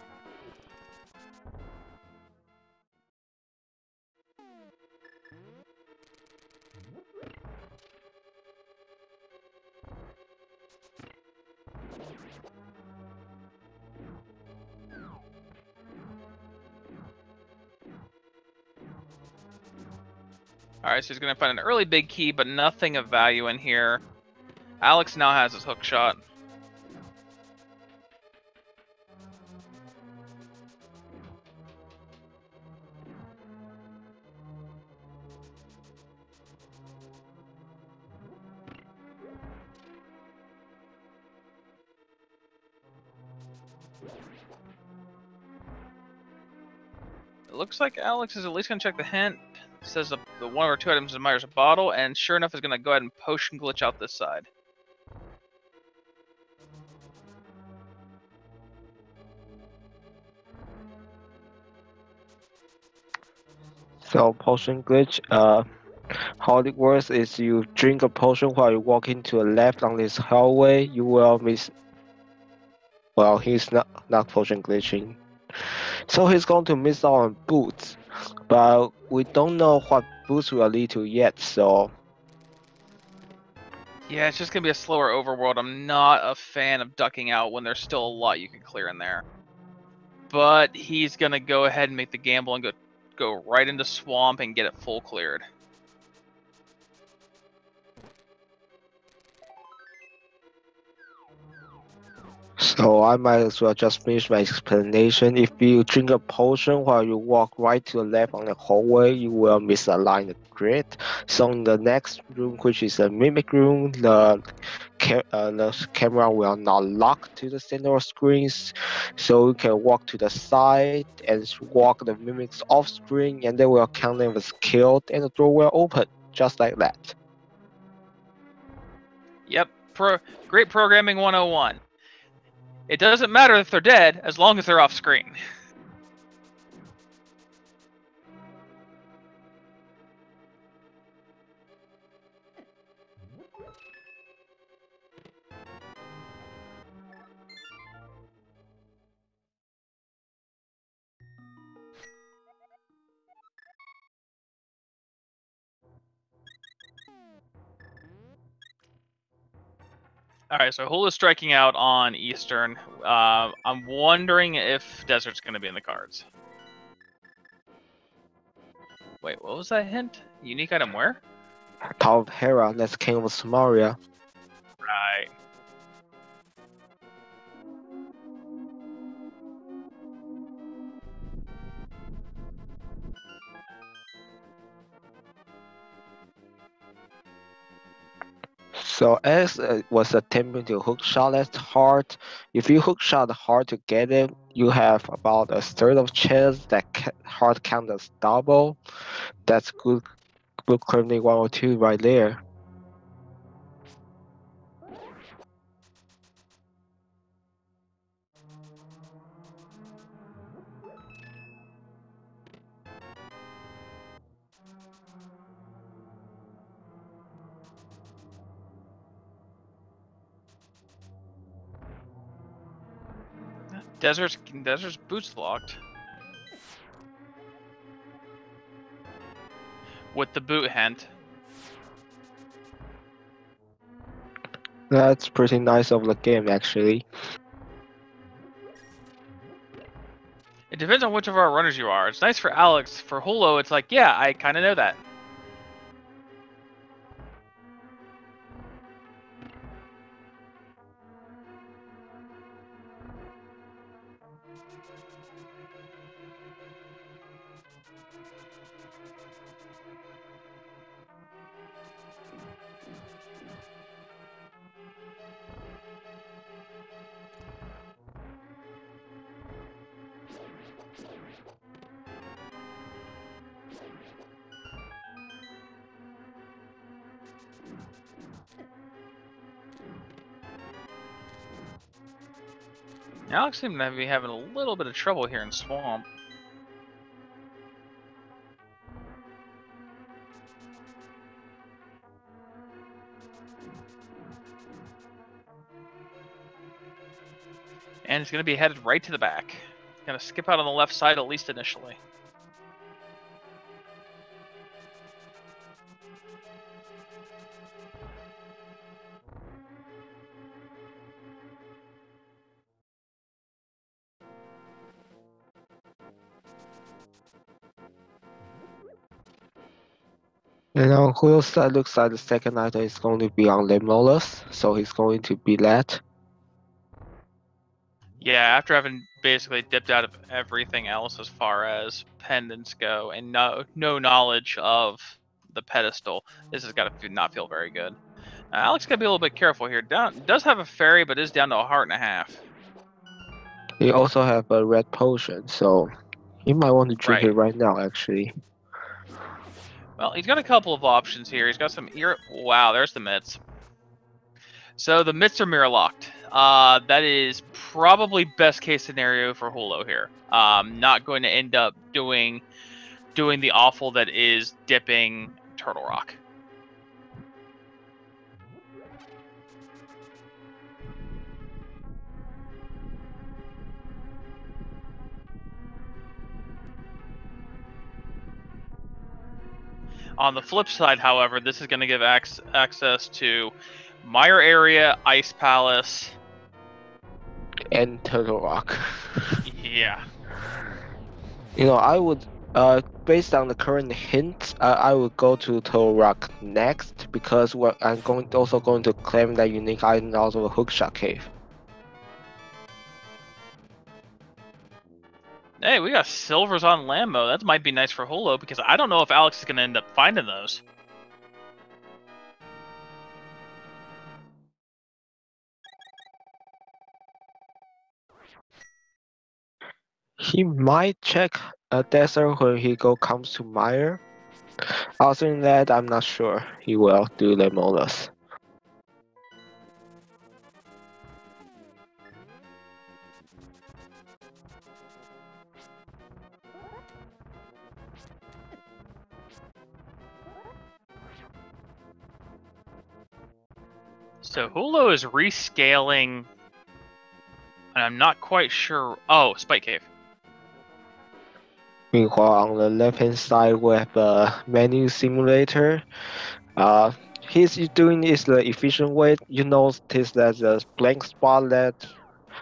Alright, so he's gonna find an early big key, but nothing of value in here. Alex now has his hook shot. It looks like Alex is at least gonna check the hint. It says the one or two items admires a bottle, and sure enough is gonna go ahead and potion glitch out this side. So potion glitch, how it works is you drink a potion while you walk into a left on this hallway, you will miss. Well, he's not potion glitching, so he's going to miss out on boots, but we don't know what boots will lead to yet. So Yeah, it's just gonna be a slower overworld. I'm not a fan of ducking out when there's still a lot you can clear in there. But he's gonna go ahead and make the gamble and go right into swamp and get it full cleared. So I might as well just finish my explanation. If you drink a potion while you walk right to the left on the hallway, you will misalign the grid. So in the next room, which is a mimic room, the camera will not lock to the center of screens. So you can walk to the side and walk the mimics off screen, and they will count them as killed, and the door will open, just like that. Yep, great programming 101. It doesn't matter if they're dead as long as they're off screen. Alright, so Hula's striking out on Eastern. I'm wondering if Desert's going to be in the cards. Wait, what was that hint? Unique item where? Top of Hera, that's King of Samaria. Right. So X was attempting to hook shot at hard. If you hook shot hard to get it, you have about a third of chance that hard count as double. That's good criminal 102 right there. Desert's boots locked. With the boot hint. That's pretty nice of the game actually. It depends on which of our runners you are. It's nice for Alex. For Hulo, it's like, yeah, I kind of know that. Alex seemed to be having a little bit of trouble here in Swamp. And it's going to be headed right to the back. Going to skip out on the left side, at least initially. And on Julio's side, looks like the second item is going to be on Lemolus, so he's going to be that. Yeah, after having basically dipped out of everything else as far as pendants go, and no knowledge of the pedestal, this has got to not feel very good. Alex got to be a little bit careful here. Does have a fairy, but is down to a heart and a half. He also have a red potion, so he might want to drink Right. it right now, actually. Well, he's got a couple of options here. He's got some ear. Wow, there's the mitts. So the mitts are mirror locked. That is probably best case scenario for Holo here. Not going to end up doing the awful that is dipping Turtle Rock. On the flip side, however, this is going to give access to Mire Area, Ice Palace, And Turtle Rock. Yeah. You know, I would, based on the current hint, I would go to Turtle Rock next because I'm also going to claim that unique item out of a Hookshot Cave. Hey, we got silvers on Lambo. That might be nice for Holo because I don't know if Alex is going to end up finding those. He might check a desert when he comes to Mire. Other than that, I'm not sure he will do Lemolus. So Holo is rescaling, and I'm not quite sure. Oh, Spike Cave. Meanwhile, on the left-hand side, we have a menu simulator. He's doing this the efficient way. You notice that the blank spot that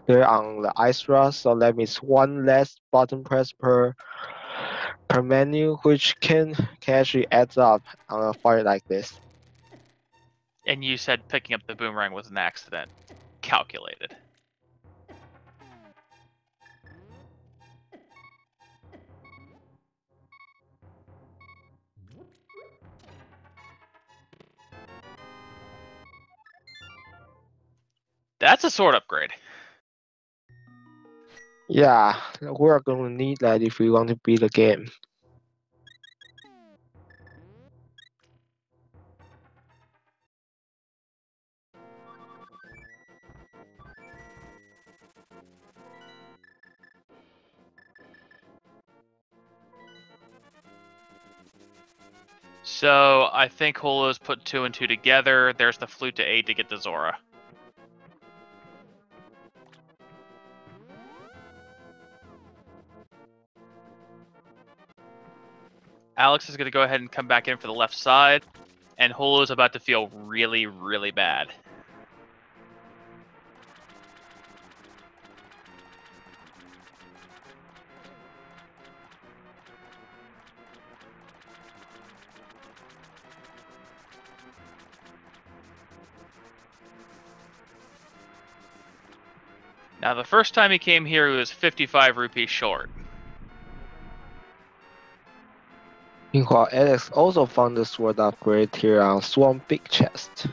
there on the ice rust, so that means one less button press per menu, which can actually add up on a fight like this. And you said picking up the boomerang was an accident. Calculated. That's a sword upgrade. Yeah, we're going to need that if we want to beat the game. So I think Holo's put 2 and 2 together. There's the flute to 8 to get the Zora. Alex is going to go ahead and come back in for the left side, and Holo's about to feel really, really bad. Now, the first time he came here, he was 55 rupees short. Meanwhile, Alex also found the sword upgrade here on Swarm Big Chest.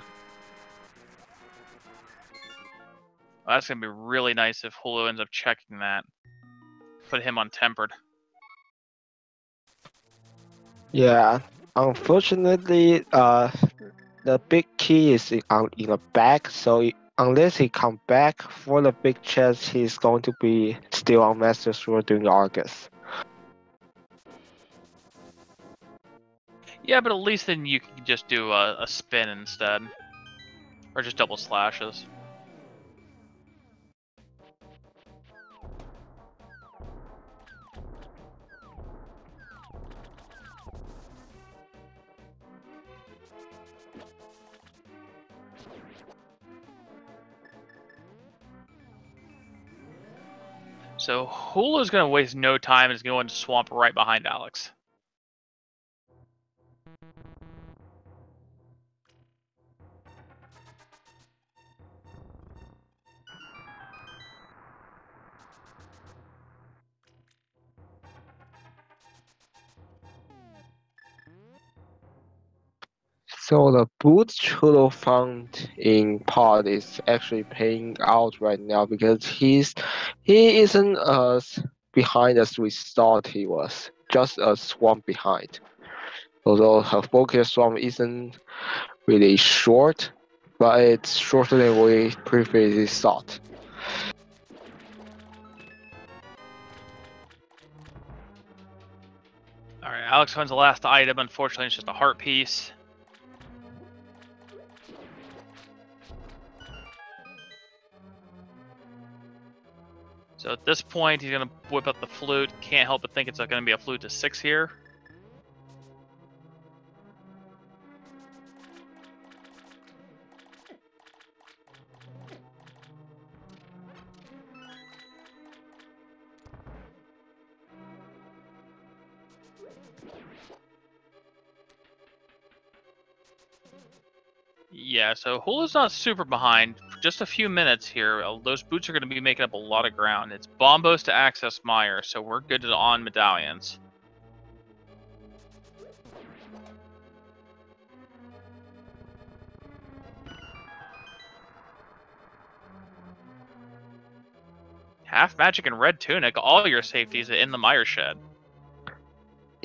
Well, that's going to be really nice if Holo ends up checking that. Put him on tempered. Yeah, unfortunately, the big key is in the back, so unless he come back for the big chest, he's going to be still on Master Sword during August. Yeah, but at least then you can just do a spin instead. Or just double slashes. So Hula's going to waste no time and is going to go into swamp right behind Alex. So the boot Chulo found in pod is actually paying out right now because he isn't as behind as we thought he was, just a swamp behind. Although her focus swamp isn't really short, but it's shorter than we previously thought. Alright, Alex finds the last item. Unfortunately, it's just a heart piece. So at this point, he's going to whip up the flute. Can't help but think it's going to be a flute to 6 here. Yeah, so Hula's not super behind. For just a few minutes here. Those boots are going to be making up a lot of ground. It's Bombos to access Meyer, so we're good on medallions. Half magic and red tunic, all your safeties in the Meyer shed.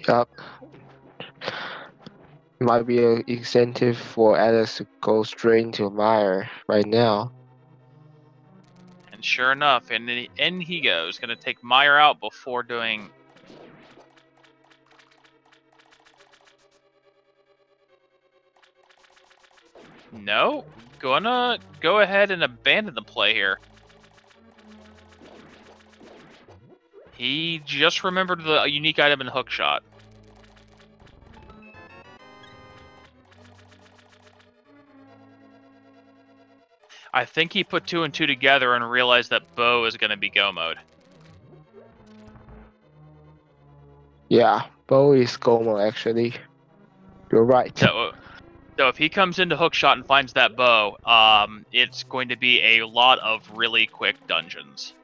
Yup. Might be an incentive for Alex to go straight into Meyer right now. And sure enough, in he goes. Going to take Meyer out before doing... No, gonna go ahead and abandon the play here. He just remembered the unique item in Hookshot. I think he put 2 and 2 together and realized that Bo is going to be go mode. Yeah, Bo is Gomo actually. You're right. So if he comes into Hookshot and finds that bow, it's going to be a lot of really quick dungeons.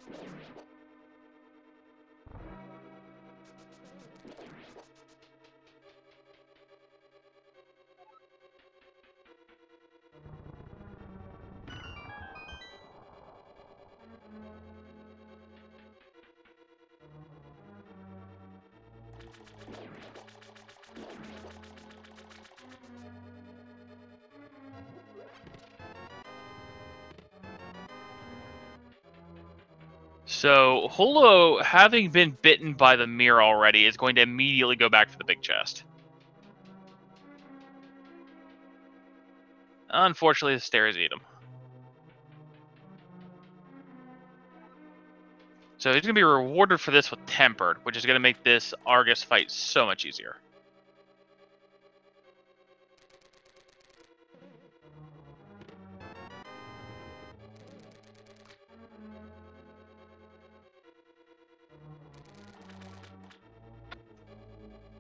So, Holo, having been bitten by the mirror already, is going to immediately go back for the big chest. Unfortunately, the stairs eat him. So he's going to be rewarded for this with Tempered, which is going to make this Argus fight so much easier.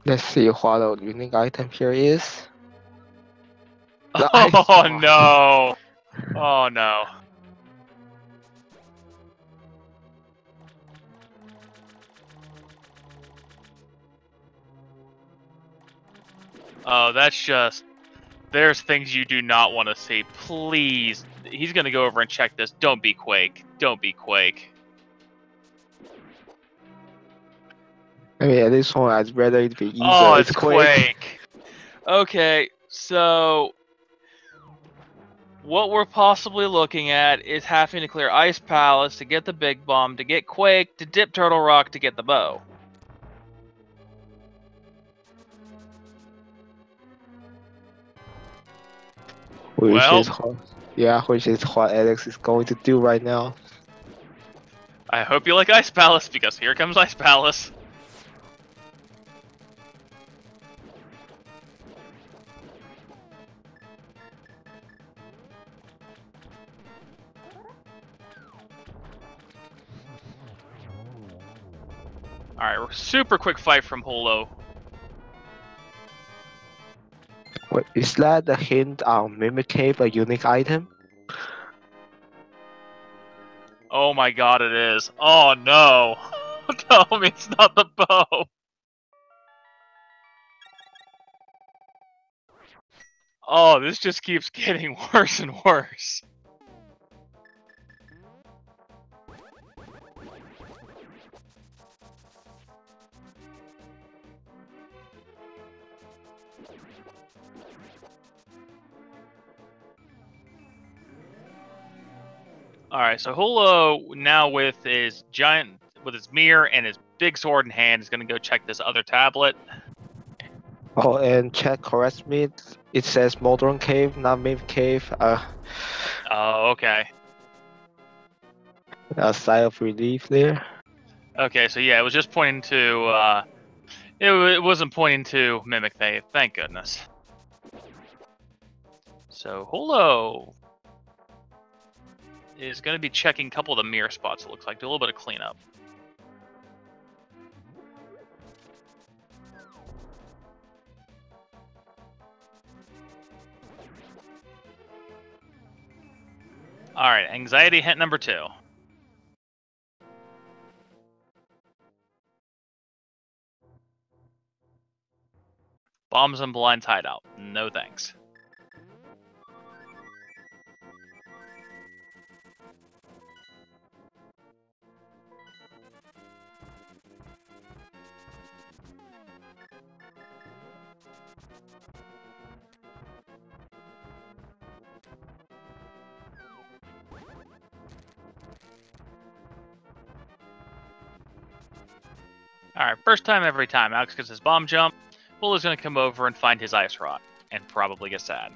Let's see what the unique item here is. Oh no! Oh no. Oh, that's just... There's things you do not want to see. Please. He's going to go over and check this. Don't be Quake. Don't be Quake. I mean, at this point, I'd rather it be easier. Oh, it's Quake. Okay, so... What we're possibly looking at is having to clear Ice Palace to get the Big Bomb, to get Quake, to dip Turtle Rock to get the bow. Which is what Alex is going to do right now. I hope you like Ice Palace, because here comes Ice Palace. Alright, super quick fight from Holo. Wait, is that a hint on Mimic Cave a unique item? Oh my god, it is. Oh no! Tell me it's not the bow! Oh, this just keeps getting worse and worse. Alright, so Holo now with his mirror and his big sword in hand is gonna go check this other tablet. Oh, and check correct me. It says Modern Cave, not Mimic Cave. Oh, okay. A sigh of relief there. Okay, so yeah, it was just pointing to, it wasn't pointing to Mimic Cave, thank goodness. So, Holo is going to be checking a couple of the mirror spots, it looks like. Do a little bit of cleanup. Alright, anxiety hint number 2. Bombs and blinds hideout. No thanks. Alright, first time every time. Alex gets his bomb jump. Holo's going to come over and find his ice rod. And probably get sad.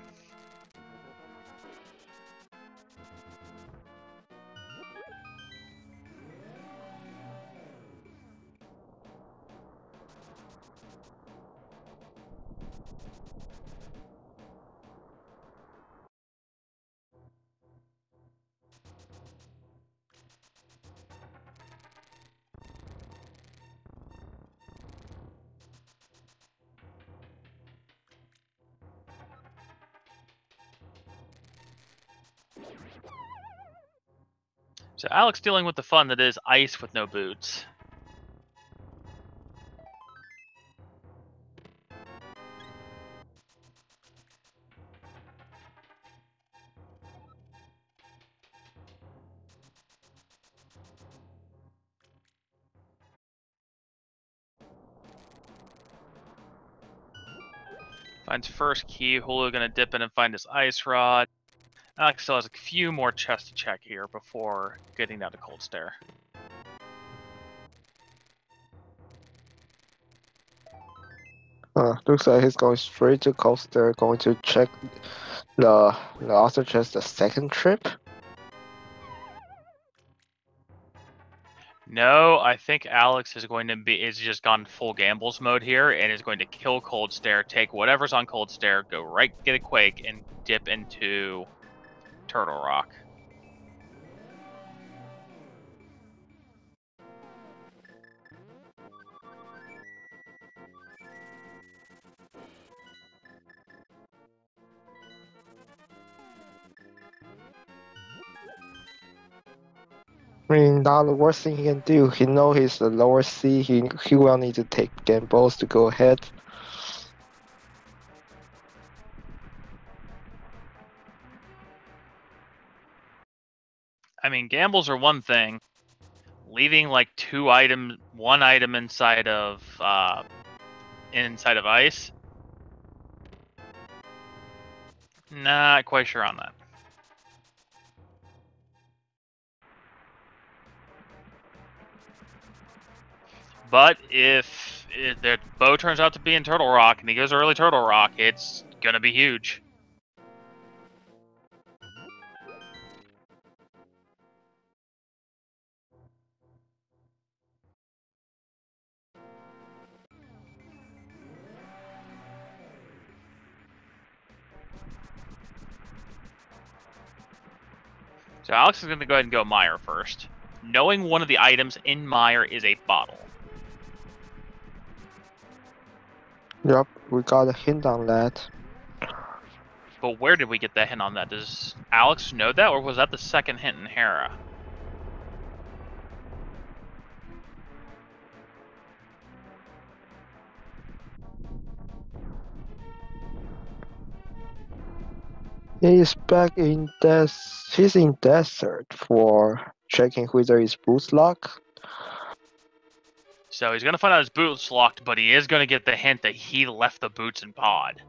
So Alex dealing with the fun that is ice with no boots. Finds first key. Holo gonna dip in and find his ice rod. Alex still has a few more chests to check here before getting down to Cold Stare. Looks like he's going straight to Coaster, going to check the other chest the second trip. No, I think Alex is just gone full gambles mode here and is going to kill Cold Stare, take whatever's on Cold Stare, go right get a Quake, and dip into Turtle Rock. I mean, now the worst thing he can do, he know he's the lower C, he will need to take gambles to go ahead. I mean, gambles are one thing. Leaving like one item inside of ice. Not quite sure on that. But if the bow turns out to be in Turtle Rock and he goes early Turtle Rock, it's gonna be huge. So Alex is going to go ahead and go Mire first. Knowing one of the items in Mire is a bottle. Yup, we got a hint on that. But where did we get that hint on that? Does Alex know that, or was that the second hint in Hera? He's back in he's in desert for checking whether his boots lock. So he's gonna find out his boots locked, but he is gonna get the hint that he left the boots in pod.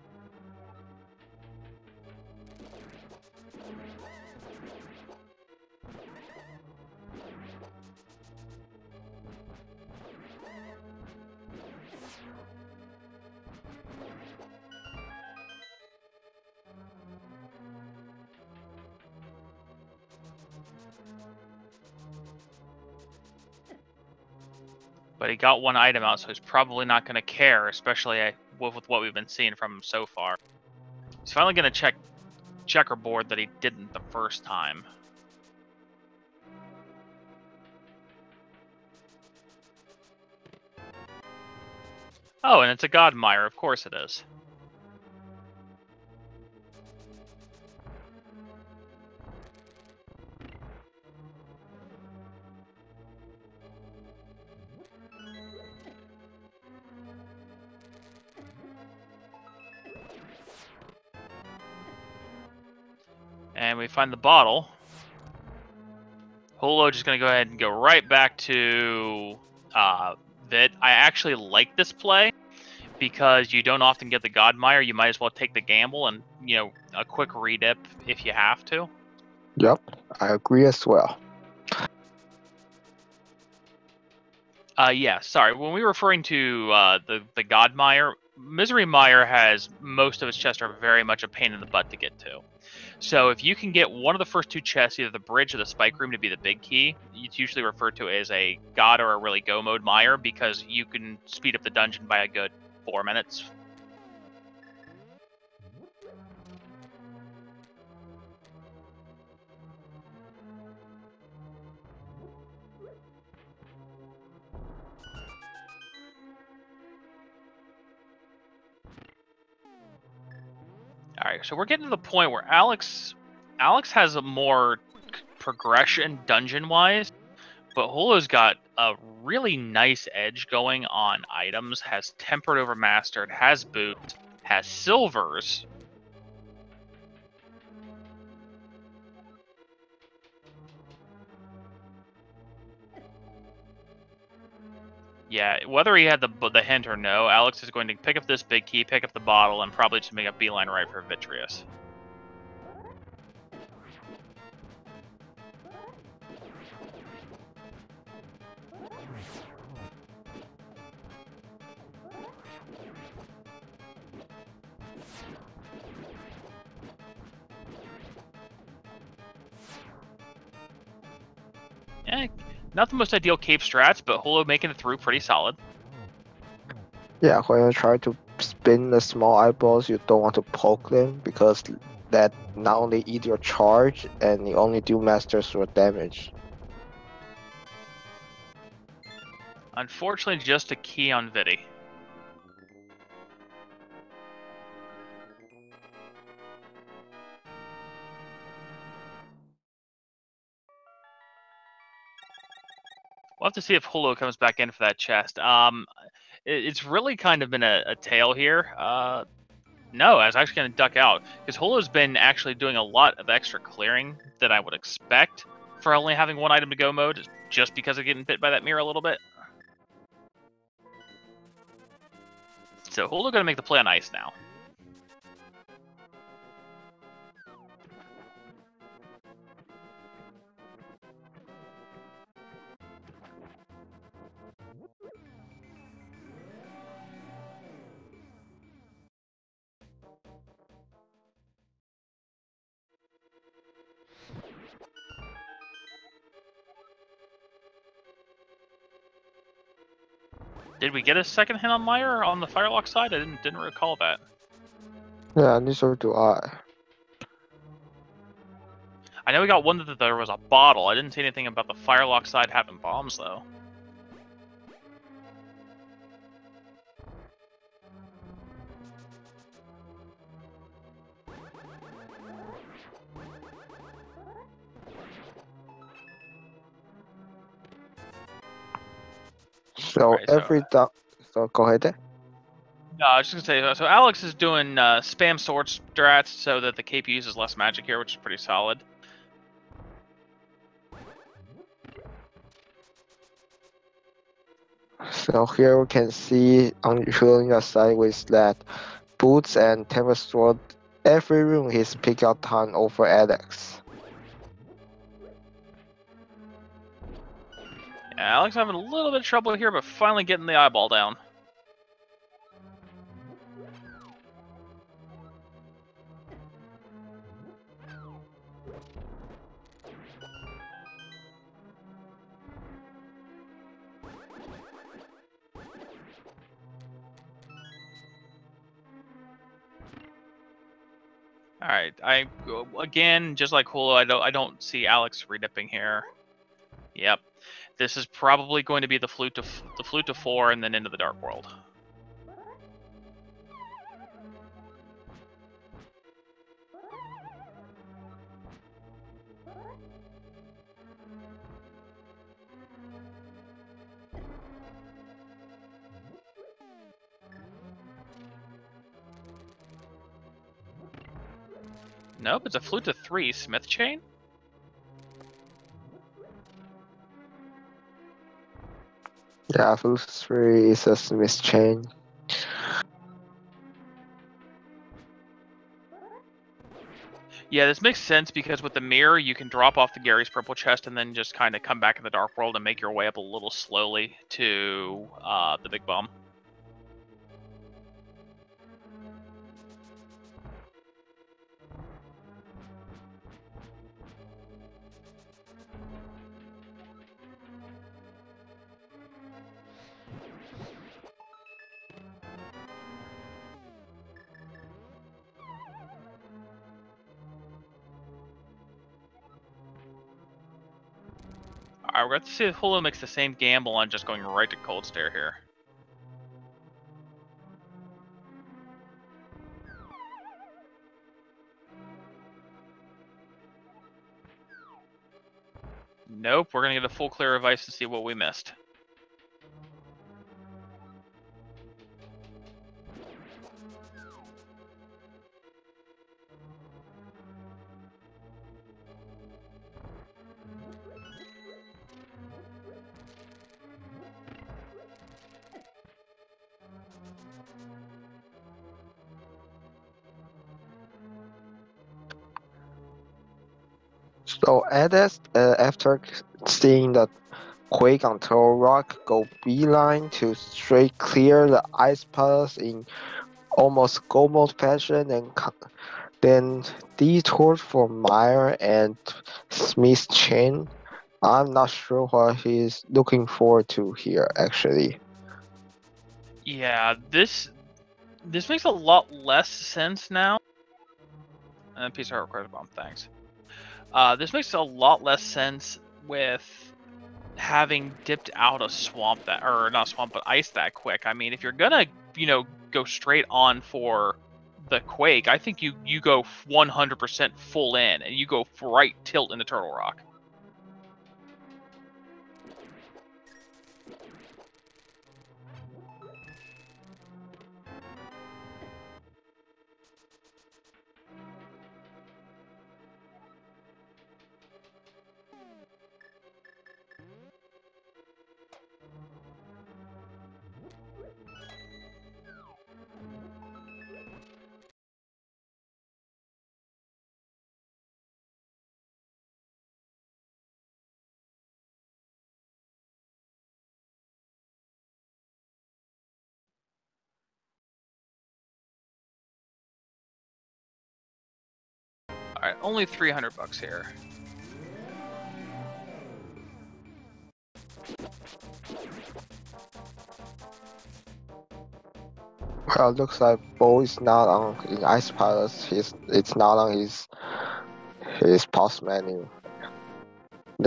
But he got one item out, so he's probably not going to care, especially with what we've been seeing from him so far. He's finally going to check checkerboard that he didn't the first time. Oh, and it's a Godmire. Of course it is. And we find the bottle. Jullo just going to go ahead and go right back to Vit. I actually like this play because you don't often get the Godmire. You might as well take the gamble and, you know, a quick redip if you have to. Yup, I agree as well. Yeah, sorry. When we were referring to the Godmire, Misery Mire has most of its chests are very much a pain in the butt to get to. So if you can get one of the first two chests, either the bridge or the spike room, to be the big key, it's usually referred to as a God or a really go mode Mire because you can speed up the dungeon by a good 4 minutes. All right, so we're getting to the point where Alex has a more progression dungeon-wise, but Jullo's got a really nice edge going on items, has Tempered over Mastered, has Boots, has Silvers. Yeah, whether he had the hint or no, Alex is going to pick up this big key, pick up the bottle, and probably just make a beeline right for Vitreous. Yeah, not the most ideal cape strats, but Jullo making it through pretty solid. Yeah, when you try to spin the small eyeballs, you don't want to poke them because that not only eat your charge and you only do masters for damage. Unfortunately, just a key on Vidi. We'll have to see if Jullo comes back in for that chest. It's really kind of been a tale here. No, I was actually going to duck out because Jullo's been actually doing a lot of extra clearing that I would expect for only having one item to go mode, just because of getting bit by that mirror a little bit. So Jullo going to make the play on ice now. Did we get a second hit on Meyer on the Firelock side? I didn't recall that. Yeah, neither do I. I know we got one that there was a bottle. I didn't see anything about the Firelock side having bombs, though. So Right, so go ahead. no, I was just gonna say, so Alex is doing spam sword strats so that the KP uses less magic here, which is pretty solid. So here we can see on Julloninja side with that Boots and Temper Sword, every room he's pick up ton over Alex. Yeah, Alex having a little bit of trouble here, but finally getting the eyeball down. All right, again, just like Hulu, I don't see Alex redipping here. Yep, this is probably going to be the flute to 4, and then into the Dark World. Nope, it's a flute to 3 Smith chain. Yeah, Flute 3 is a Smith chain. Yeah, this makes sense because with the mirror, you can drop off the Gary's purple chest and then just kind of come back in the Dark World and make your way up a little slowly to the Big Bomb. Alright, we're going to see if Hulu makes the same gamble on just going right to Cold Stare here. Nope, we're going to get a full clear of ice to see what we missed. So after seeing the Quake on Turtle Rock, go beeline to straight clear the ice palace in almost go mode fashion, and then detour for Meyer and Smith chain. I'm not sure what he's looking forward to here actually. Yeah, this makes a lot less sense now. And piece of heart requires bomb, thanks. This makes a lot less sense with having dipped out a swamp that, or not swamp, but ice that quick. I mean, if you're gonna, go straight on for the Quake, I think you go 100% full in, and you go right tilt into Turtle Rock. All right, only $300 here. Well, looks like Bo is not on in Ice Palace. It's not on his pause menu.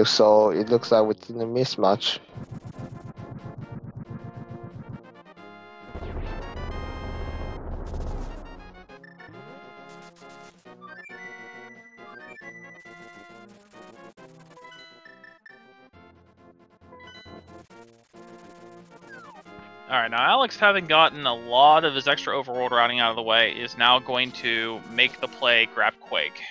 So it looks like we didn't miss much. Alright, now Alex, having gotten a lot of his extra overworld routing out of the way, is now going to make the play grab Quake.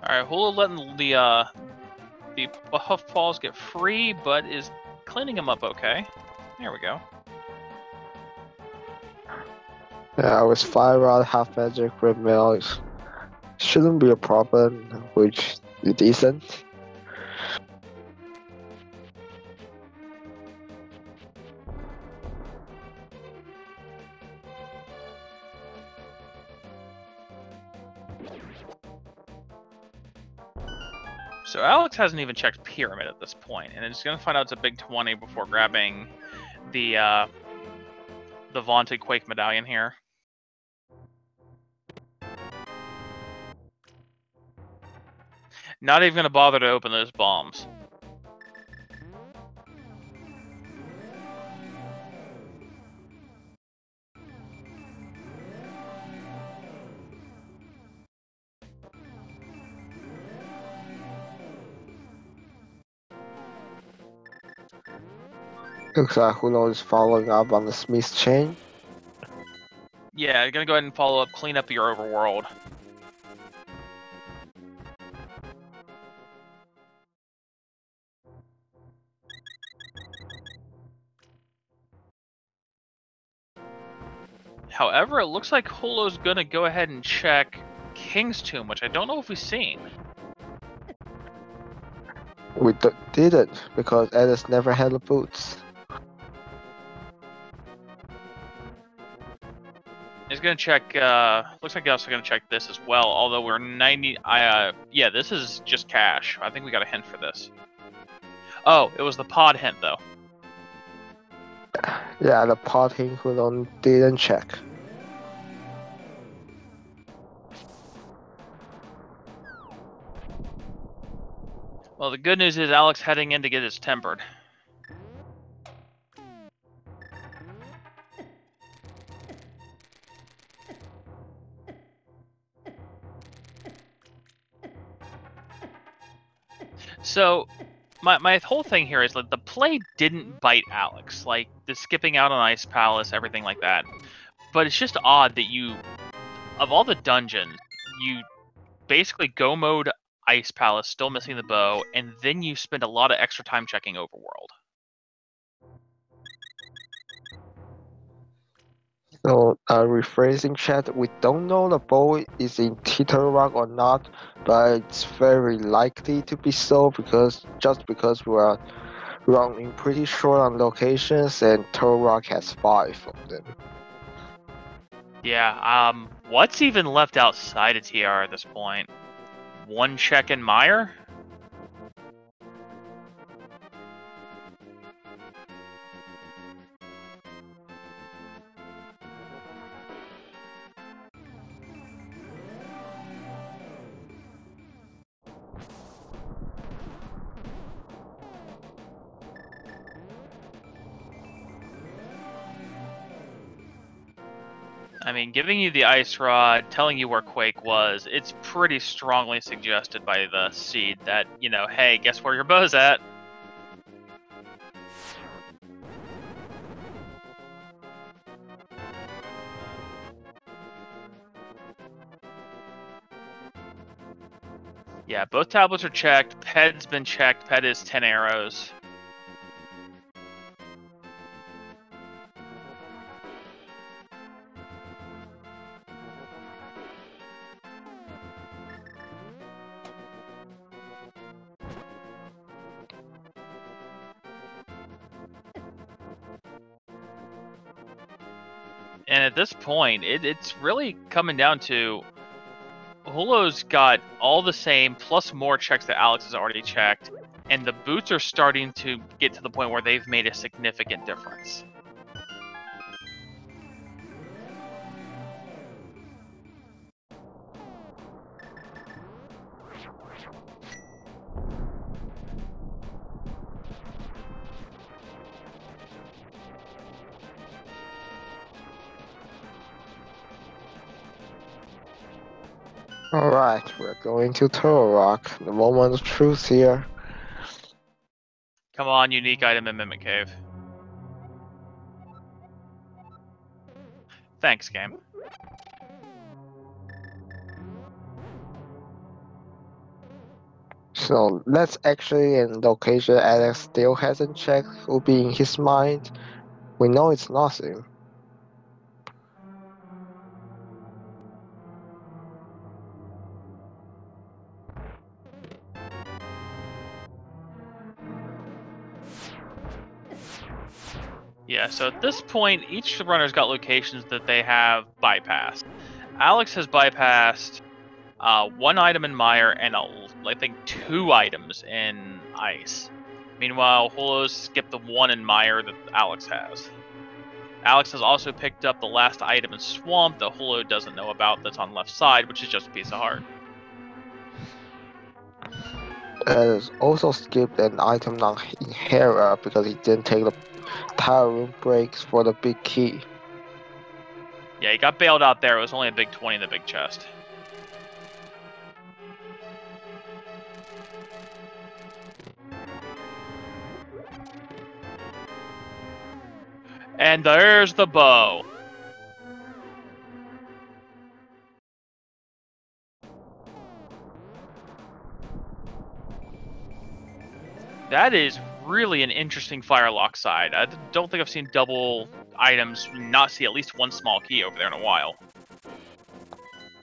Alright, Hula letting the buff balls get free, but is cleaning them up okay. There we go. Yeah, with Fire Rod, Half Magic, Red Mail, shouldn't be a problem, which is decent. So Alex hasn't even checked Pyramid at this point, and is going to find out it's a big 20 before grabbing the vaunted Quake medallion here. Not even going to bother to open those bombs. Looks like Hulo is following up on the Smith chain. Yeah, gonna go ahead and follow up, clean up your overworld. However, it looks like Hulo's gonna go ahead and check King's Tomb, which I don't know if we've seen. We didn't, because Alice never had the boots. He's gonna check, looks like he's also gonna check this as well, although we're 90, yeah, this is just cash. I think we got a hint for this. Oh, it was the pod hint, though. Yeah, the potting Hulo didn't check. Well, the good news is Alex heading in to get his tempered. So, my whole thing here is that the play didn't bite Alex. Like, the skipping out on Ice Palace, everything like that. But it's just odd that you, of all the dungeons, you basically go mode Ice Palace, still missing the bow, and then you spend a lot of extra time checking Overworld. So, rephrasing chat, we don't know the bow is in Teeter Rock or not, but it's very likely to be so because we are running pretty short on locations and Turtle Rock has 5 of them. Yeah, what's even left outside of TR at this point? One check in Mire? I mean, giving you the Ice Rod, telling you where Quake was, it's pretty strongly suggested by the seed that, you know, hey, guess where your bow's at? Yeah, both tablets are checked. Ped's been checked. Ped is 10 arrows. And at this point, it's really coming down to Jullo's got all the same plus more checks that Alex has already checked, and the boots are starting to get to the point where they've made a significant difference. Alright, we're going to Turtle Rock. The moment of truth here. Come on, unique item in Mimic Cave. Thanks, game. So that's actually an location Alex still hasn't checked will be in his mind. We know it's nothing. Yeah, so at this point, each runner's got locations that they have bypassed. Alex has bypassed one item in Mire and I think 2 items in Ice. Meanwhile, Jullo's skipped the 1 in Mire that Alex has. Alex has also picked up the last item in Swamp that Jullo doesn't know about that's on left side, which is just a piece of heart. And also skipped an item in Hera because he didn't take the tire room breaks for the big key. Yeah, he got bailed out there. It was only a big 20 in the big chest. And there's the bow. That is really an interesting Firelock side. I don't think I've seen double items not see at least one small key over there in a while.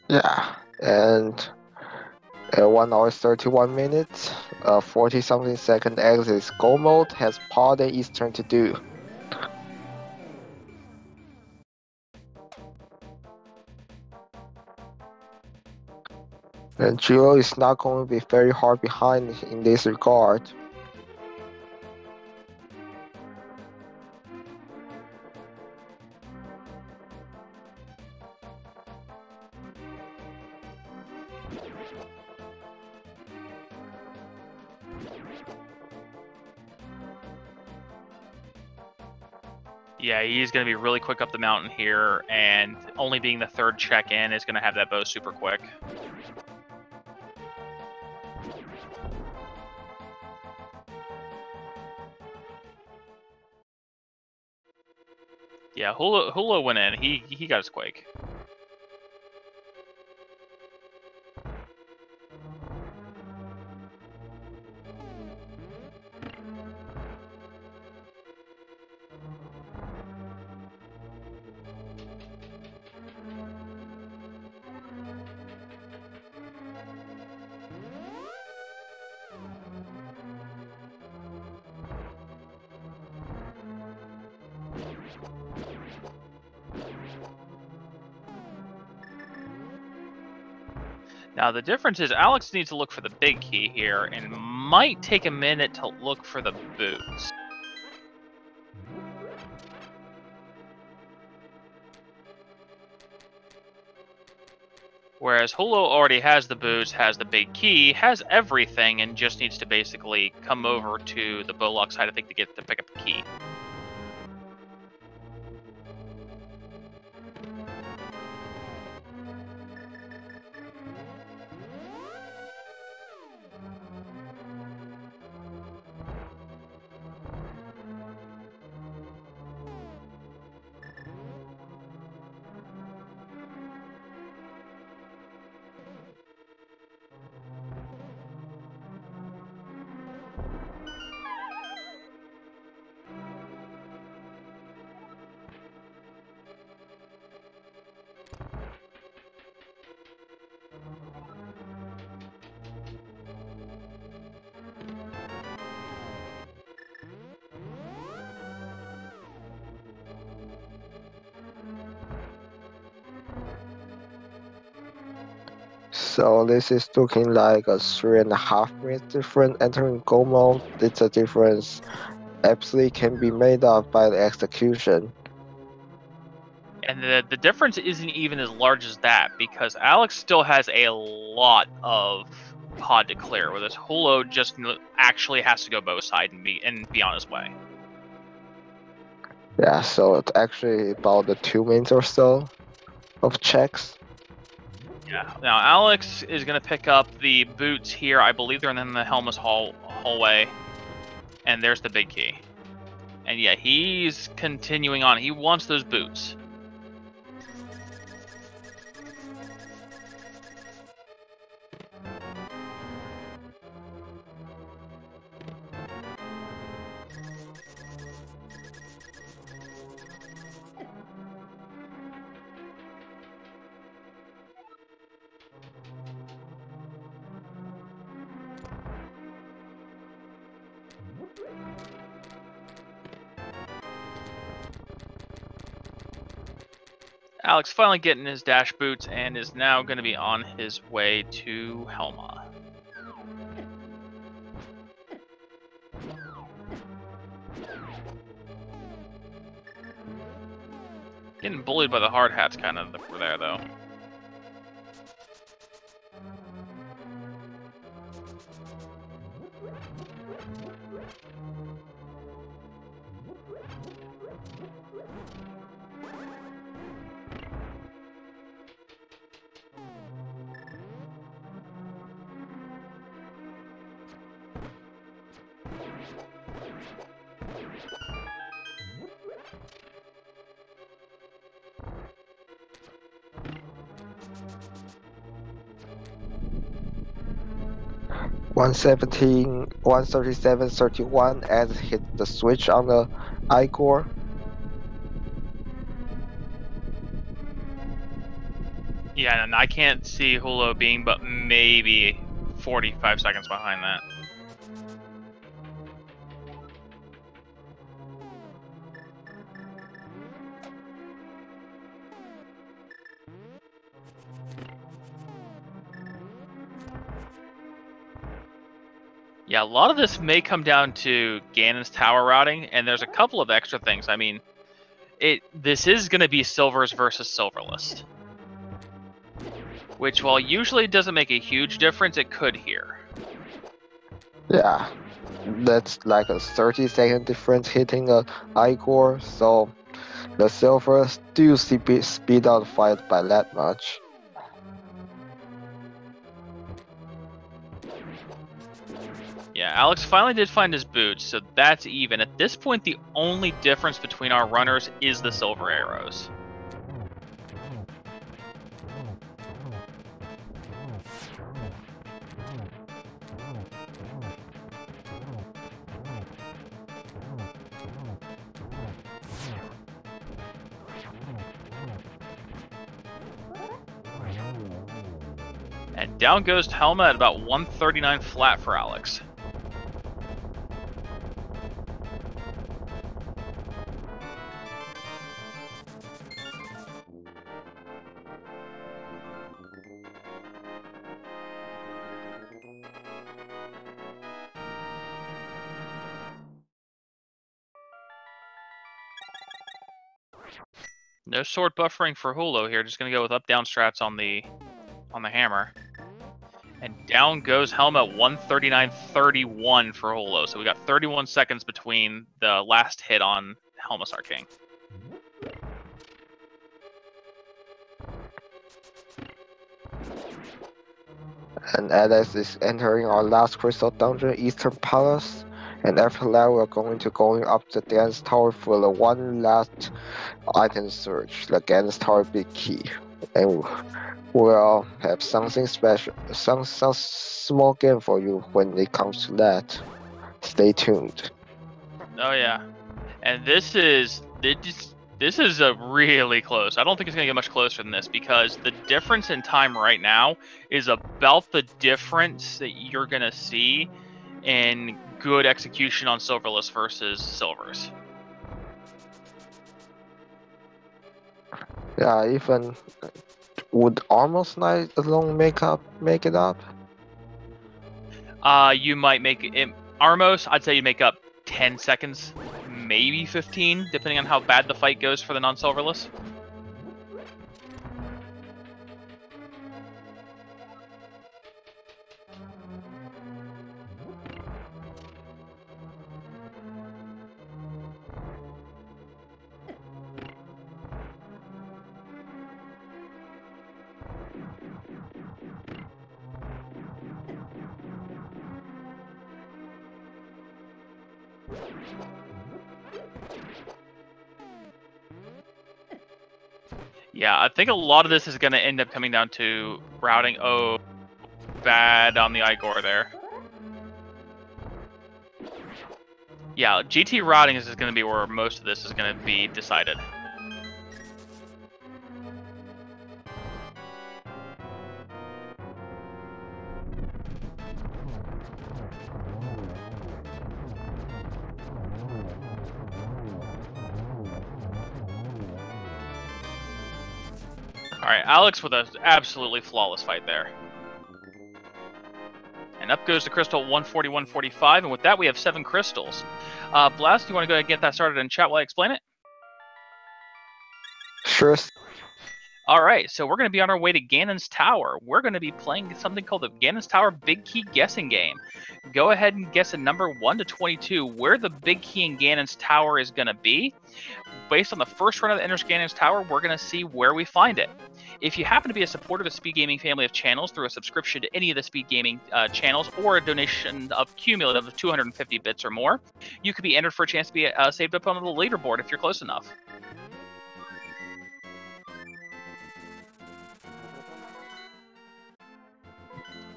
Yeah, and 1 hour 31 minutes, 40 something second exit go mode has Pod and Eastern to do. And Jullo is not going to be very hard behind in this regard. Yeah, he's going to be really quick up the mountain here, and only being the 3rd check-in is going to have that bow super quick. Yeah, Jullo went in. He got his Quake. Now, the difference is Alex needs to look for the big key here, and might take a minute to look for the boots. Whereas Jullo already has the boots, has the big key, has everything, and just needs to basically come over to the Bowlock side, I think, to pick up the key. So this is looking like a 3.5 minute difference entering go mode. It's a difference absolutely can be made up by the execution. And the difference isn't even as large as that, because Alex still has a lot of pod to clear, where this Jullo just actually has to go both sides and be on his way. Yeah, so it's actually about the 2 minutes or so of checks. Yeah. Now Alex is going to pick up the boots here. I believe they're in the Helmus hallway, and there's the big key. And yeah, he's continuing on. He wants those boots. Alex finally getting his dash boots and is now going to be on his way to Helma. Getting bullied by the hard hats kind of there, though. $117, $137.31 as hit the switch on the I-core. Yeah, and I can't see Jullo being but maybe 45 seconds behind that. Yeah, a lot of this may come down to Ganon's tower routing, and there's a couple of extra things. I mean, this is going to be Silvers versus Silverless, which, while usually doesn't make a huge difference, it could here. Yeah, that's like a 30-second difference hitting the I-core, so the silver still speed out the fight by that much. Yeah, Alex finally did find his boots, so that's even. At this point, the only difference between our runners is the silver arrows. And down goes Helma at about 139 flat for Alex. No sword buffering for Jullo here, just gonna go with up-down strats on the hammer. And down goes Helma at 139.31 for Jullo. So we got 31 seconds between the last hit on Helma's King. And Alex is entering our last crystal dungeon, Eastern Palace. And after that, we're going up the Dance Tower for the one last item search, the Dance Tower Big Key. And we'll have something special, some small game for you when it comes to that. Stay tuned. Oh yeah, and this is a really close. I don't think it's gonna get much closer than this, because the difference in time right now is about the difference that you're gonna see in good execution on Silverless versus Silvers. Yeah, even Would almost night alone make it up? You might make it Armos. I'd say you make up 10 seconds, maybe 15, depending on how bad the fight goes for the non-silverless. Yeah, I think a lot of this is going to end up coming down to routing. Oh, bad on the Igor there. Yeah, GT routing is going to be where most of this is going to be decided. Alright, Alex with an absolutely flawless fight there. And up goes the crystal 140, 145, and with that we have 7 crystals. Blast, you want to go ahead and get that started in chat while I explain it? Sure. Alright, so we're going to be on our way to Ganon's Tower. We're going to be playing something called the Ganon's Tower Big Key Guessing Game. Go ahead and guess a number 1 to 22 where the Big Key in Ganon's Tower is going to be. Based on the first run of the enters Ganon's Tower, we're going to see where we find it. If you happen to be a supporter of the Speed Gaming family of channels through a subscription to any of the Speed Gaming channels or a donation of cumulative of 250 bits or more, you could be entered for a chance to be saved up on the leaderboard if you're close enough.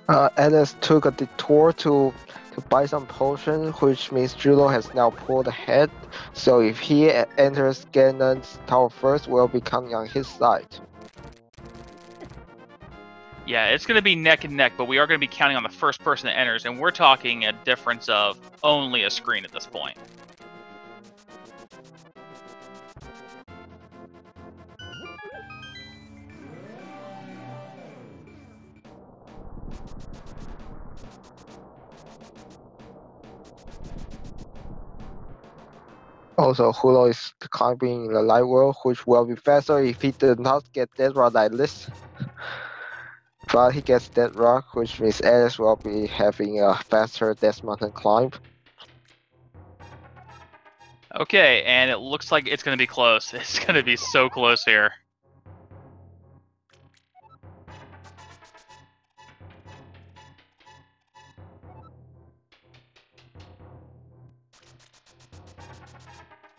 Alice took a detour to buy some potion, which means Jullo has now pulled ahead. So if he enters Ganon's tower first, we'll be coming on his side. Yeah, it's going to be neck and neck, but we are going to be counting on the first person that enters, and we're talking a difference of only a screen at this point. Also, Jullo is climbing the light world, which will be faster if he did not get Dead Rock like this. But he gets Dead Rock, which means Alice will be having a faster Death Mountain climb. Okay, and it looks like it's going to be close. It's going to be so close here.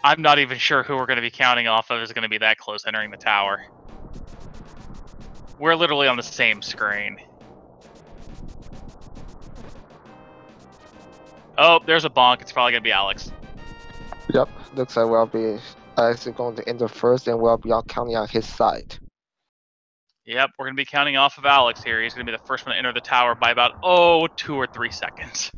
I'm not even sure who we're going to be counting off of is going to be that close entering the tower. We're literally on the same screen. Oh, there's a bonk. It's probably going to be Alex. Yep, looks like we'll be Alex is going to enter first, and we'll be counting on his side. Yep, we're going to be counting off of Alex here. He's going to be the first one to enter the tower by about, 2 or 3 seconds.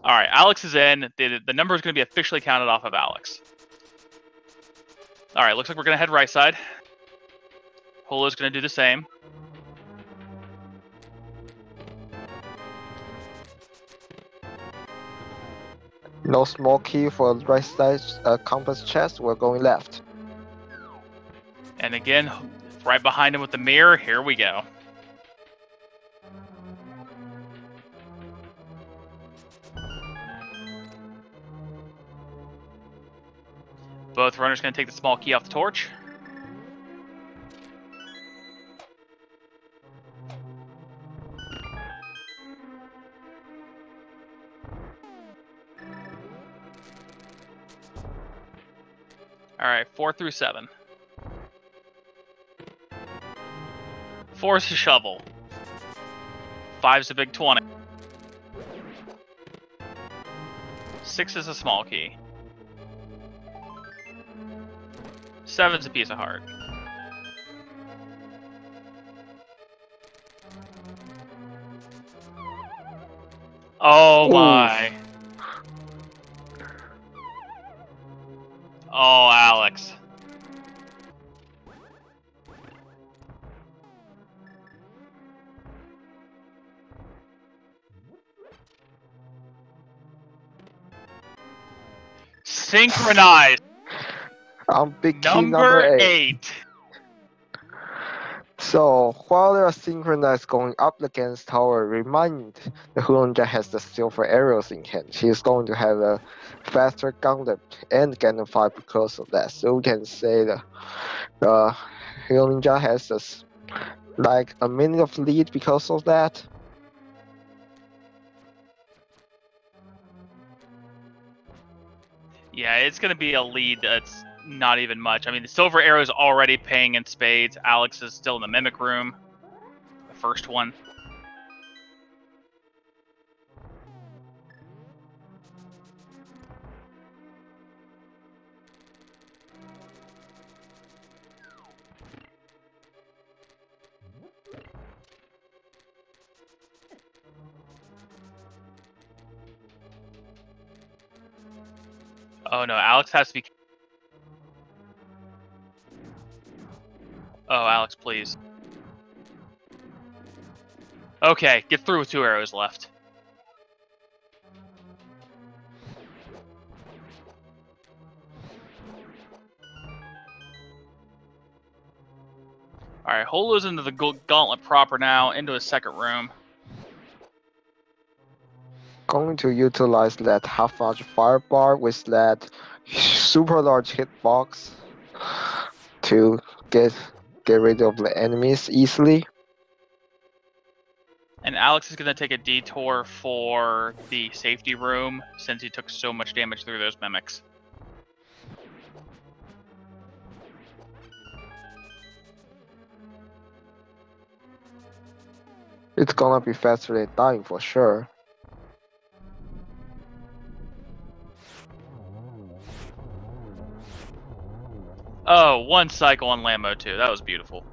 Alright, Alex is in. The number is going to be officially counted off of Alex. Alright, looks like we're going to head right side. Holo's going to do the same. No small key for right side compass chest, we're going left. And again, right behind him with the mirror, here we go. Both runners going to take the small key off the torch. Alright, 4 through 7. 4 is a shovel. 5's a big 20. 6 is a small key. 7's a piece of heart. Oh Oof. my. Oh, Alex. Synchronized. I'm big key number Number 8. 8. So while they are synchronized going up against tower, remind the Julloninja has the silver arrows in hand. She is going to have a faster gauntlet and gain 5 because of that. So we can say the Julloninja has like a minute of lead because of that. Yeah, it's going to be a lead that's not even much. I mean, the silver arrow is already paying in spades. Alex is still in the mimic room. The first one. Oh no, Alex has to be... Oh, Alex, please. Okay, get through with 2 arrows left. Alright, Holo's into the gauntlet proper now, into his second room. Going to utilize that half-large firebar with that super large hitbox to get rid of the enemies easily. And Alex is going to take a detour for the safety room, since he took so much damage through those mimics. It's gonna be faster than dying for sure. Oh, 1 cycle on Lambo too. That was beautiful.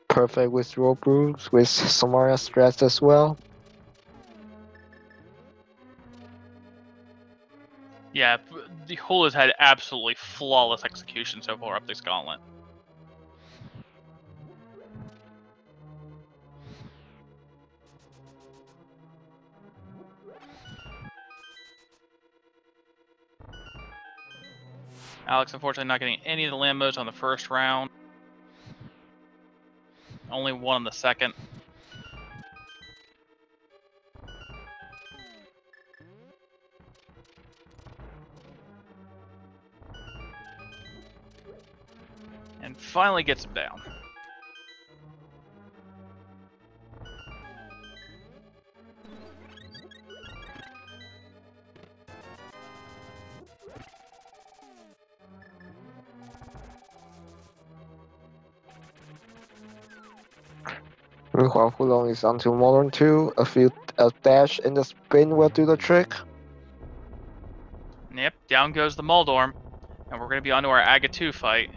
Perfect with rope rules, with Samaria stress as well. Yeah, the Holo's had absolutely flawless execution so far up this gauntlet. Alex, unfortunately, not getting any of the Lambos on the first round. Only 1 on the second. And finally gets him down. Meanwhile, Hulong is onto Modern 2. A dash in the spin will do the trick. Yep, down goes the Muldorm. And we're going to be onto our Aga 2 fight.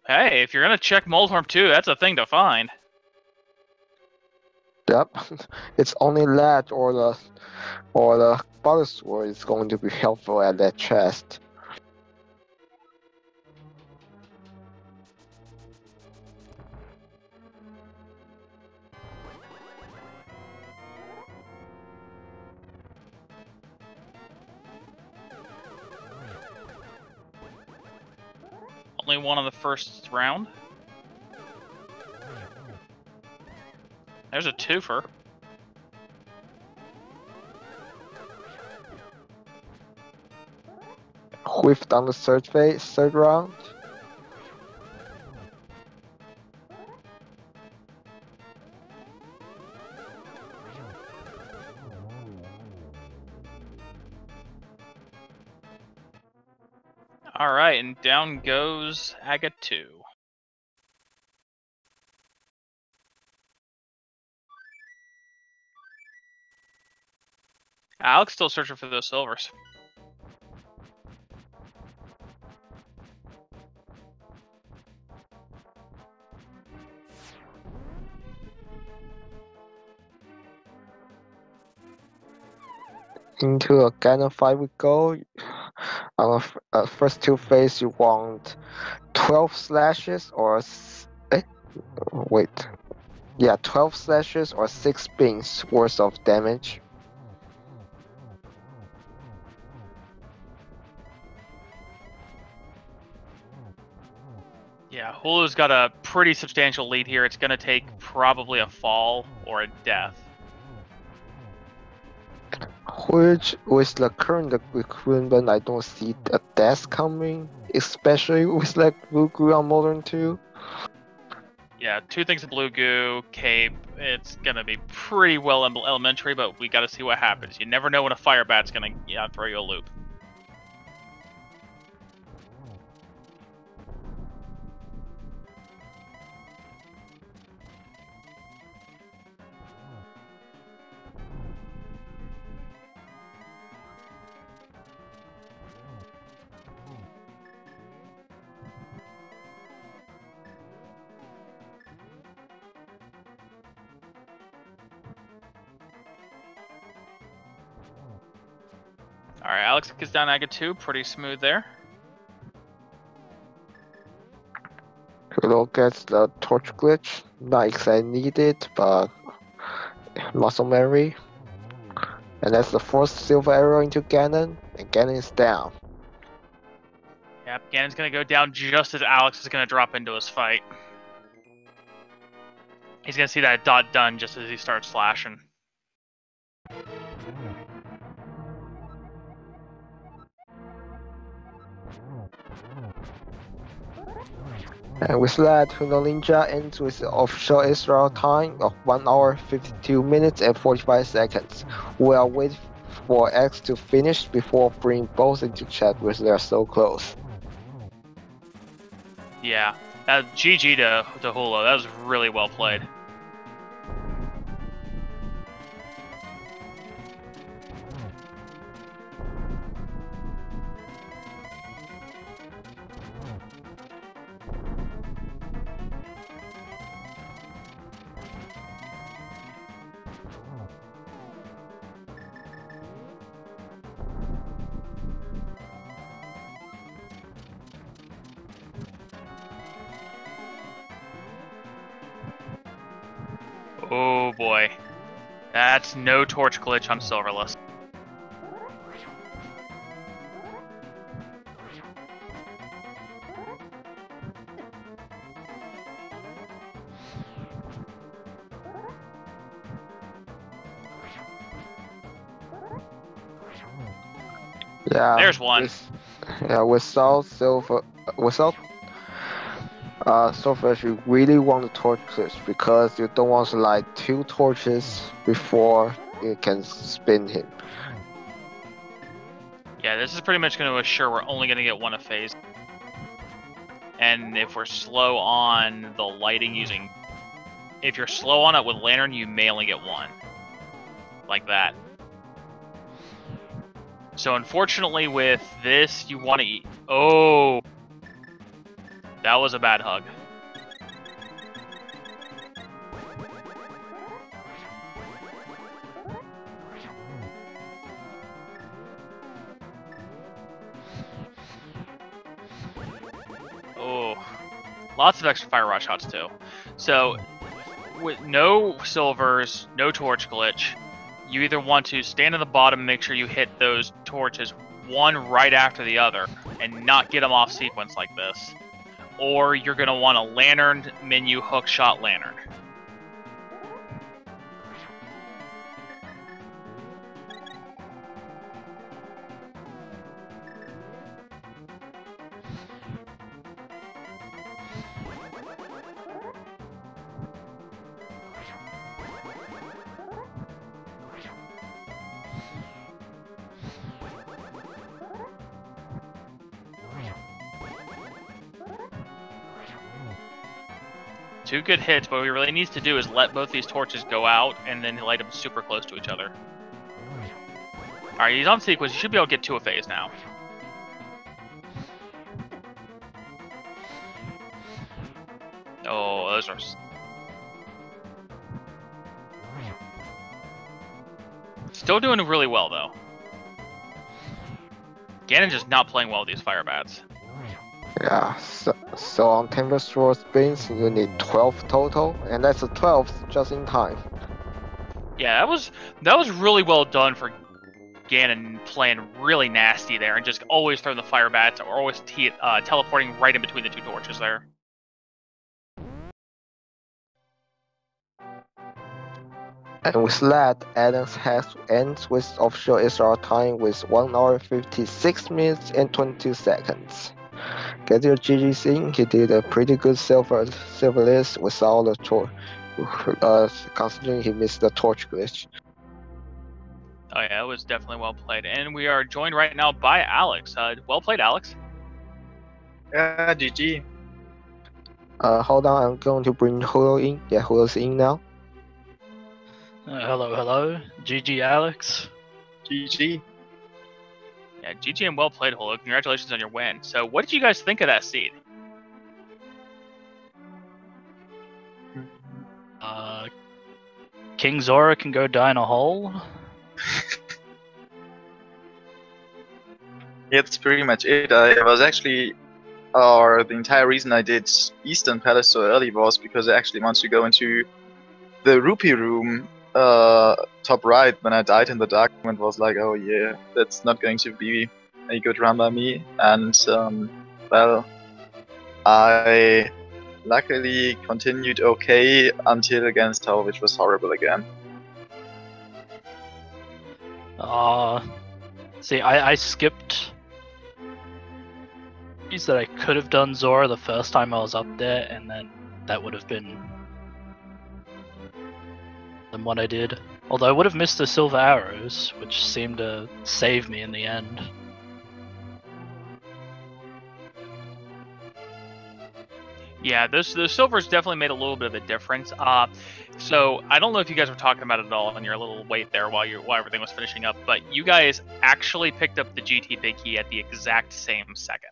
Hey, if you're going to check Muldorm 2, that's a thing to find. Yep, it's only Lat or the Butter Sword is going to be helpful at that chest. Only 1 on the first round. There's a twofer. Whiffed on the third round. Alright, and down goes Aga 2. Alex still searching for those silvers. Into a Ganon fight we go. On first two phase, you want 12 slashes or wait, yeah, 12 slashes or 6 beams worth of damage. Yeah, Hulu's got a pretty substantial lead here. It's going to take probably a fall or a death. Which, with the current equipment, I don't see a death coming, especially with like Blue Goo on Modern 2. Yeah, 2 things of blue goo, cape. It's going to be pretty well elementary, but we got to see what happens. You never know when a fire bat's going to throw you a loop. Alright, Alex gets down Aga 2, pretty smooth there. Hello gets the torch glitch, not exactly needed, but muscle memory. And that's the first silver arrow into Ganon, and Ganon is down. Yep, Ganon's going to go down just as Alex is going to drop into his fight. He's going to see that dot done just as he starts slashing. And with that, Julloninja ends with the official Israel time of 1 hour 52 minutes and 45 seconds. We are waiting for X to finish before bringing both into chat because they are so close. Yeah, GG to Hulu. That was really well played. Oh boy. That's no torch glitch on Silverless. Yeah, There's one. Without silver, without Silver, you really want to torch this because you don't want to light 2 torches before you can spin him. Yeah, this is pretty much going to assure we're only going to get 1 a phase. And if we're slow on the lighting using... If you're slow on it with Lantern, you may only get 1. Like that. So unfortunately with this, you want to eat... Oh! That was a bad hug. Oh. Lots of extra fire rod shots too. So, with no silvers, no torch glitch, you either want to stand at the bottom and make sure you hit those torches one right after the other and not get them off sequence like this, or you're going to want a lantern menu hook shot lantern. 2 good hits. What he really needs to do is let both these torches go out and then light them super close to each other. Alright, he's on sequence. You should be able to get to a phase now. Oh, those are... Still doing really well, though. Ganon just not playing well with these fire bats. Yeah, so on Tempest Sword spins, you need 12 total, and that's a 12th just in time. Yeah, that was really well done for Ganon playing really nasty there and just always throwing the fire bats or always teleporting right in between the 2 torches there. And with that, Alexhax ends with official extra time with 1 hour 56 minutes and 22 seconds. Get your GG thing, he did a pretty good silver list without the torch, considering he missed the torch glitch. Oh yeah, it was definitely well played. And we are joined right now by Alex. Well played, Alex. Yeah, GG. Hold on, I'm going to bring Jullo in. Yeah, Jullo's in now. Hello. GG, Alex. GG. Yeah, GG and well played, Jullo. Congratulations on your win. So, what did you guys think of that seed? King Zora can go die in a hole. Yeah, that's pretty much it. I was actually, the entire reason I did Eastern Palace so early was because I actually wanted to go into the Rupee room, top right, when I died in the dark and was like, oh yeah, that's not going to be a good run by me. And, well, I luckily continued okay until against Tower, which was horrible again. See, I skipped that I could have done Zora the first time I was up there, and then that would have been what I did. Although I would have missed the silver arrows, which seemed to save me in the end. Yeah, those silvers definitely made a little bit of a difference. So I don't know if you guys were talking about it at all in your little wait there while everything was finishing up, but you guys actually picked up the GT Big Key at the exact same second.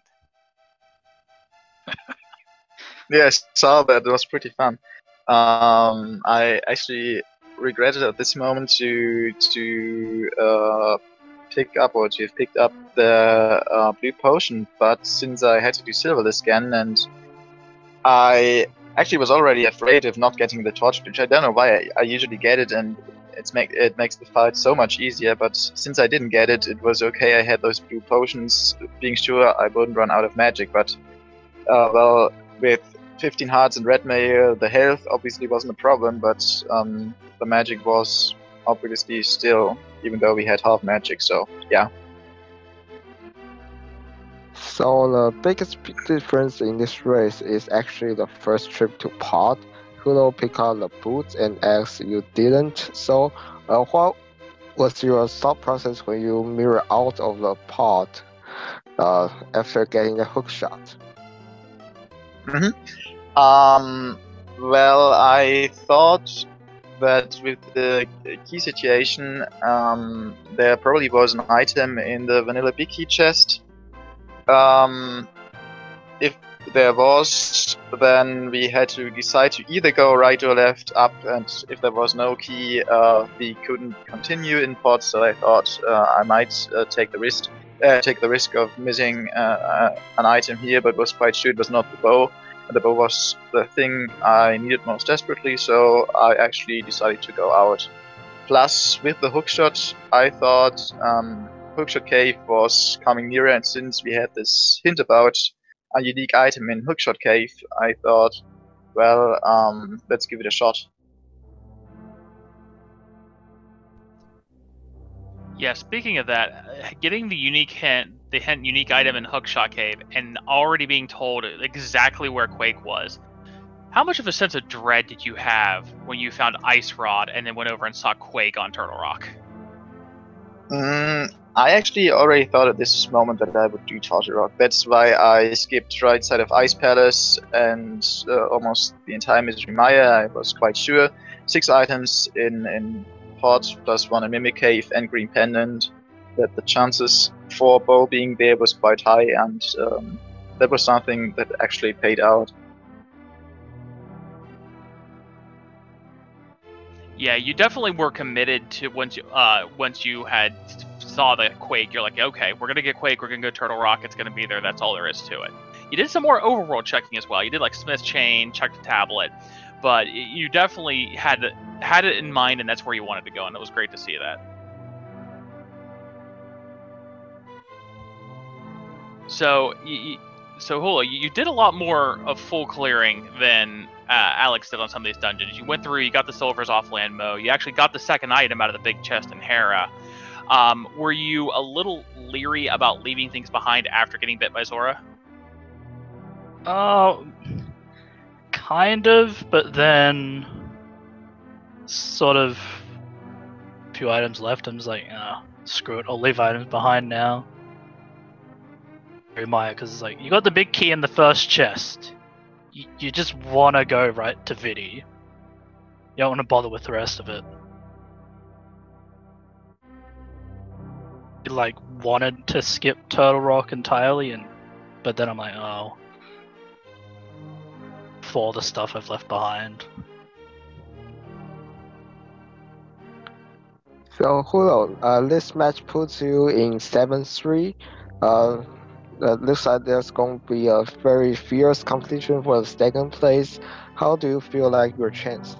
Yeah, I saw that. It was pretty fun. I actually regretted at this moment to pick up or to have picked up the blue potion, but since I had to do silver this again, and I actually was already afraid of not getting the torch, which I don't know why. I usually get it, and it makes the fight so much easier. But since I didn't get it, it was okay. I had those blue potions, being sure I wouldn't run out of magic. But well, with 15 hearts and red mail, the health obviously wasn't a problem, but the magic was obviously still, even though we had half magic. So yeah. So the biggest difference in this race is actually the first trip to pod. Jullo picked up the boots and Alex you didn't. So what was your thought process when you mirror out of the pod after getting the hook shot? Well, I thought that with the key situation, there probably was an item in the vanilla big key chest. If there was, then we had to decide to either go right or left, up, and if there was no key, we couldn't continue in pod. So I thought I might take the risk of missing an item here, but was quite sure it was not the bow. The bow was the thing I needed most desperately, so I actually decided to go out. Plus, with the hookshot, I thought Hookshot Cave was coming nearer, and since we had this hint about a unique item in Hookshot Cave, I thought, well, let's give it a shot. Yeah, speaking of that, getting the unique unique item in Hookshot Cave, and already being told exactly where Quake was, how much of a sense of dread did you have when you found Ice Rod and then went over and saw Quake on Turtle Rock? I actually already thought at this moment that I would do Turtle Rock. That's why I skipped right side of Ice Palace and almost the entire Misery Maya. I was quite sure. 6 items in pot, plus 1 in Mimic Cave and Green Pendant. That the chances for Bow being there was quite high, and that was something that actually paid out. Yeah, you definitely were committed to once you had saw the Quake. You're like, okay, we're gonna get Quake. We're gonna go Turtle Rock. It's gonna be there. That's all there is to it. You did some more overworld checking as well. You did like Smith Chain, checked the tablet, but you definitely had it in mind, and that's where you wanted to go, and it was great to see that. So, Hula, you did a lot more of full clearing than Alex did on some of these dungeons. You went through, you got the silvers off Landmo, you actually got the second item out of the big chest in Hera. Were you a little leery about leaving things behind after getting bit by Zora? Kind of, but then sort of a few items left. I'm just like, screw it, I'll leave items behind now. Maya, because it's like, you got the big key in the first chest. You just want to go right to Vidi. You don't want to bother with the rest of it. You like wanted to skip Turtle Rock entirely, but then I'm like, oh, for the stuff I've left behind. So Hulo, this match puts you in 7-3. Looks like there's going to be a very fierce competition for the second place. How do you feel like your chance?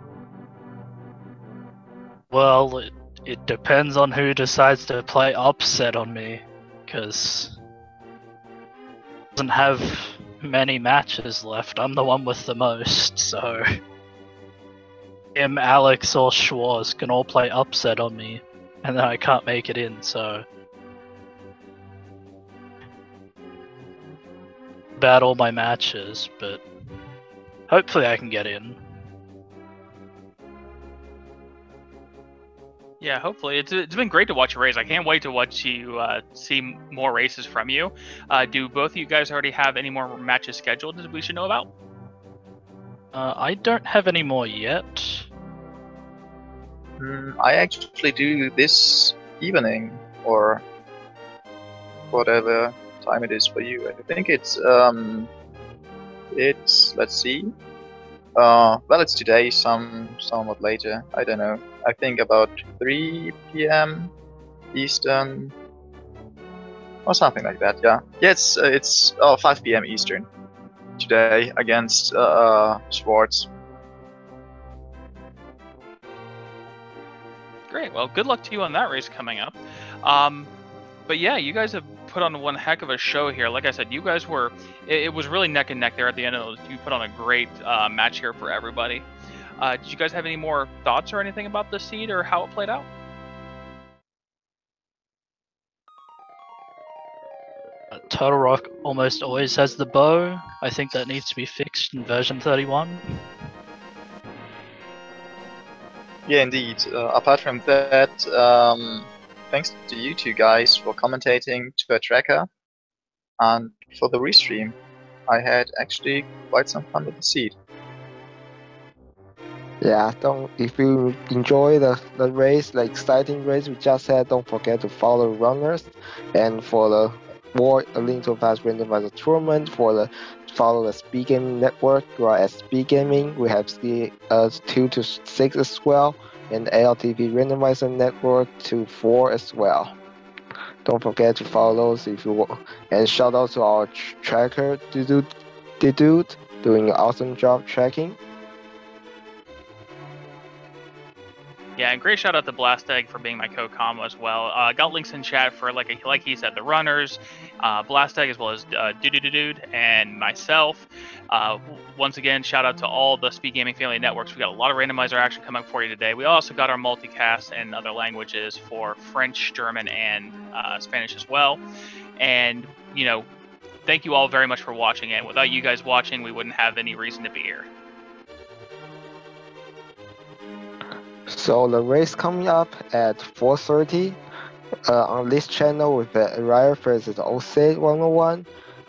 Well, it depends on who decides to play upset on me, because doesn't have many matches left. I'm the one with the most, so him, Alex, or Schwarz can all play upset on me, and then I can't make it in, so bad all my matches, but hopefully I can get in. Yeah, hopefully. It's been great to watch you race. I can't wait to watch you see more races from you. Do both of you guys already have any more matches scheduled that we should know about? I don't have any more yet. I actually do this evening, or whatever time it is for you. I think it's let's see. Well, it's today, somewhat later. I don't know. I think about 3 p.m. Eastern, or something like that. Yeah. Yeah. It's 5 p.m. Eastern today against Schwarz. Great. Well, good luck to you on that race coming up. But yeah, you guys have put on one heck of a show here. Like I said, you guys were, it was really neck and neck there at the end of those. You put on a great match here for everybody. Did you guys have any more thoughts or anything about the seed or how it played out? Turtle Rock almost always has the bow. I think that needs to be fixed in version 31. Yeah, indeed. Apart from that, thanks to you two guys for commentating to a tracker and for the restream. I had actually quite some fun with the seed. Yeah, if you enjoy the race, the exciting race we just had, don't forget to follow runners. And for the more A Link to Past Randomizer tournament, follow the Speed Gaming Network. We are at Speed Gaming. We have 2 to 6 as well, and ALTTPR Randomizer Network 2-4 as well. Don't forget to follow those if you want. And shout out to our tracker, Dude, doing an awesome job tracking. Yeah, and great shout out to Blastegg for being my co-com as well. Got links in chat for, like he said, the runners, Blastegg, as well as Dude and myself. Once again, shout out to all the Speed Gaming Family Networks. We got a lot of randomizer action coming for you today. We also got our multicast in other languages for French, German, and Spanish as well. And, you know, thank you all very much for watching. And without you guys watching, we wouldn't have any reason to be here. So the race coming up at 4:30. on this channel with Rare versus OC 101.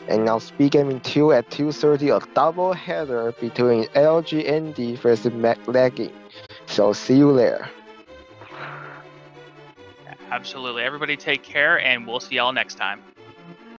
And now Speed Gaming 2 at 2:30, a double header between LGND versus MacLagging. So see you there. Absolutely. Everybody take care, and we'll see y'all next time.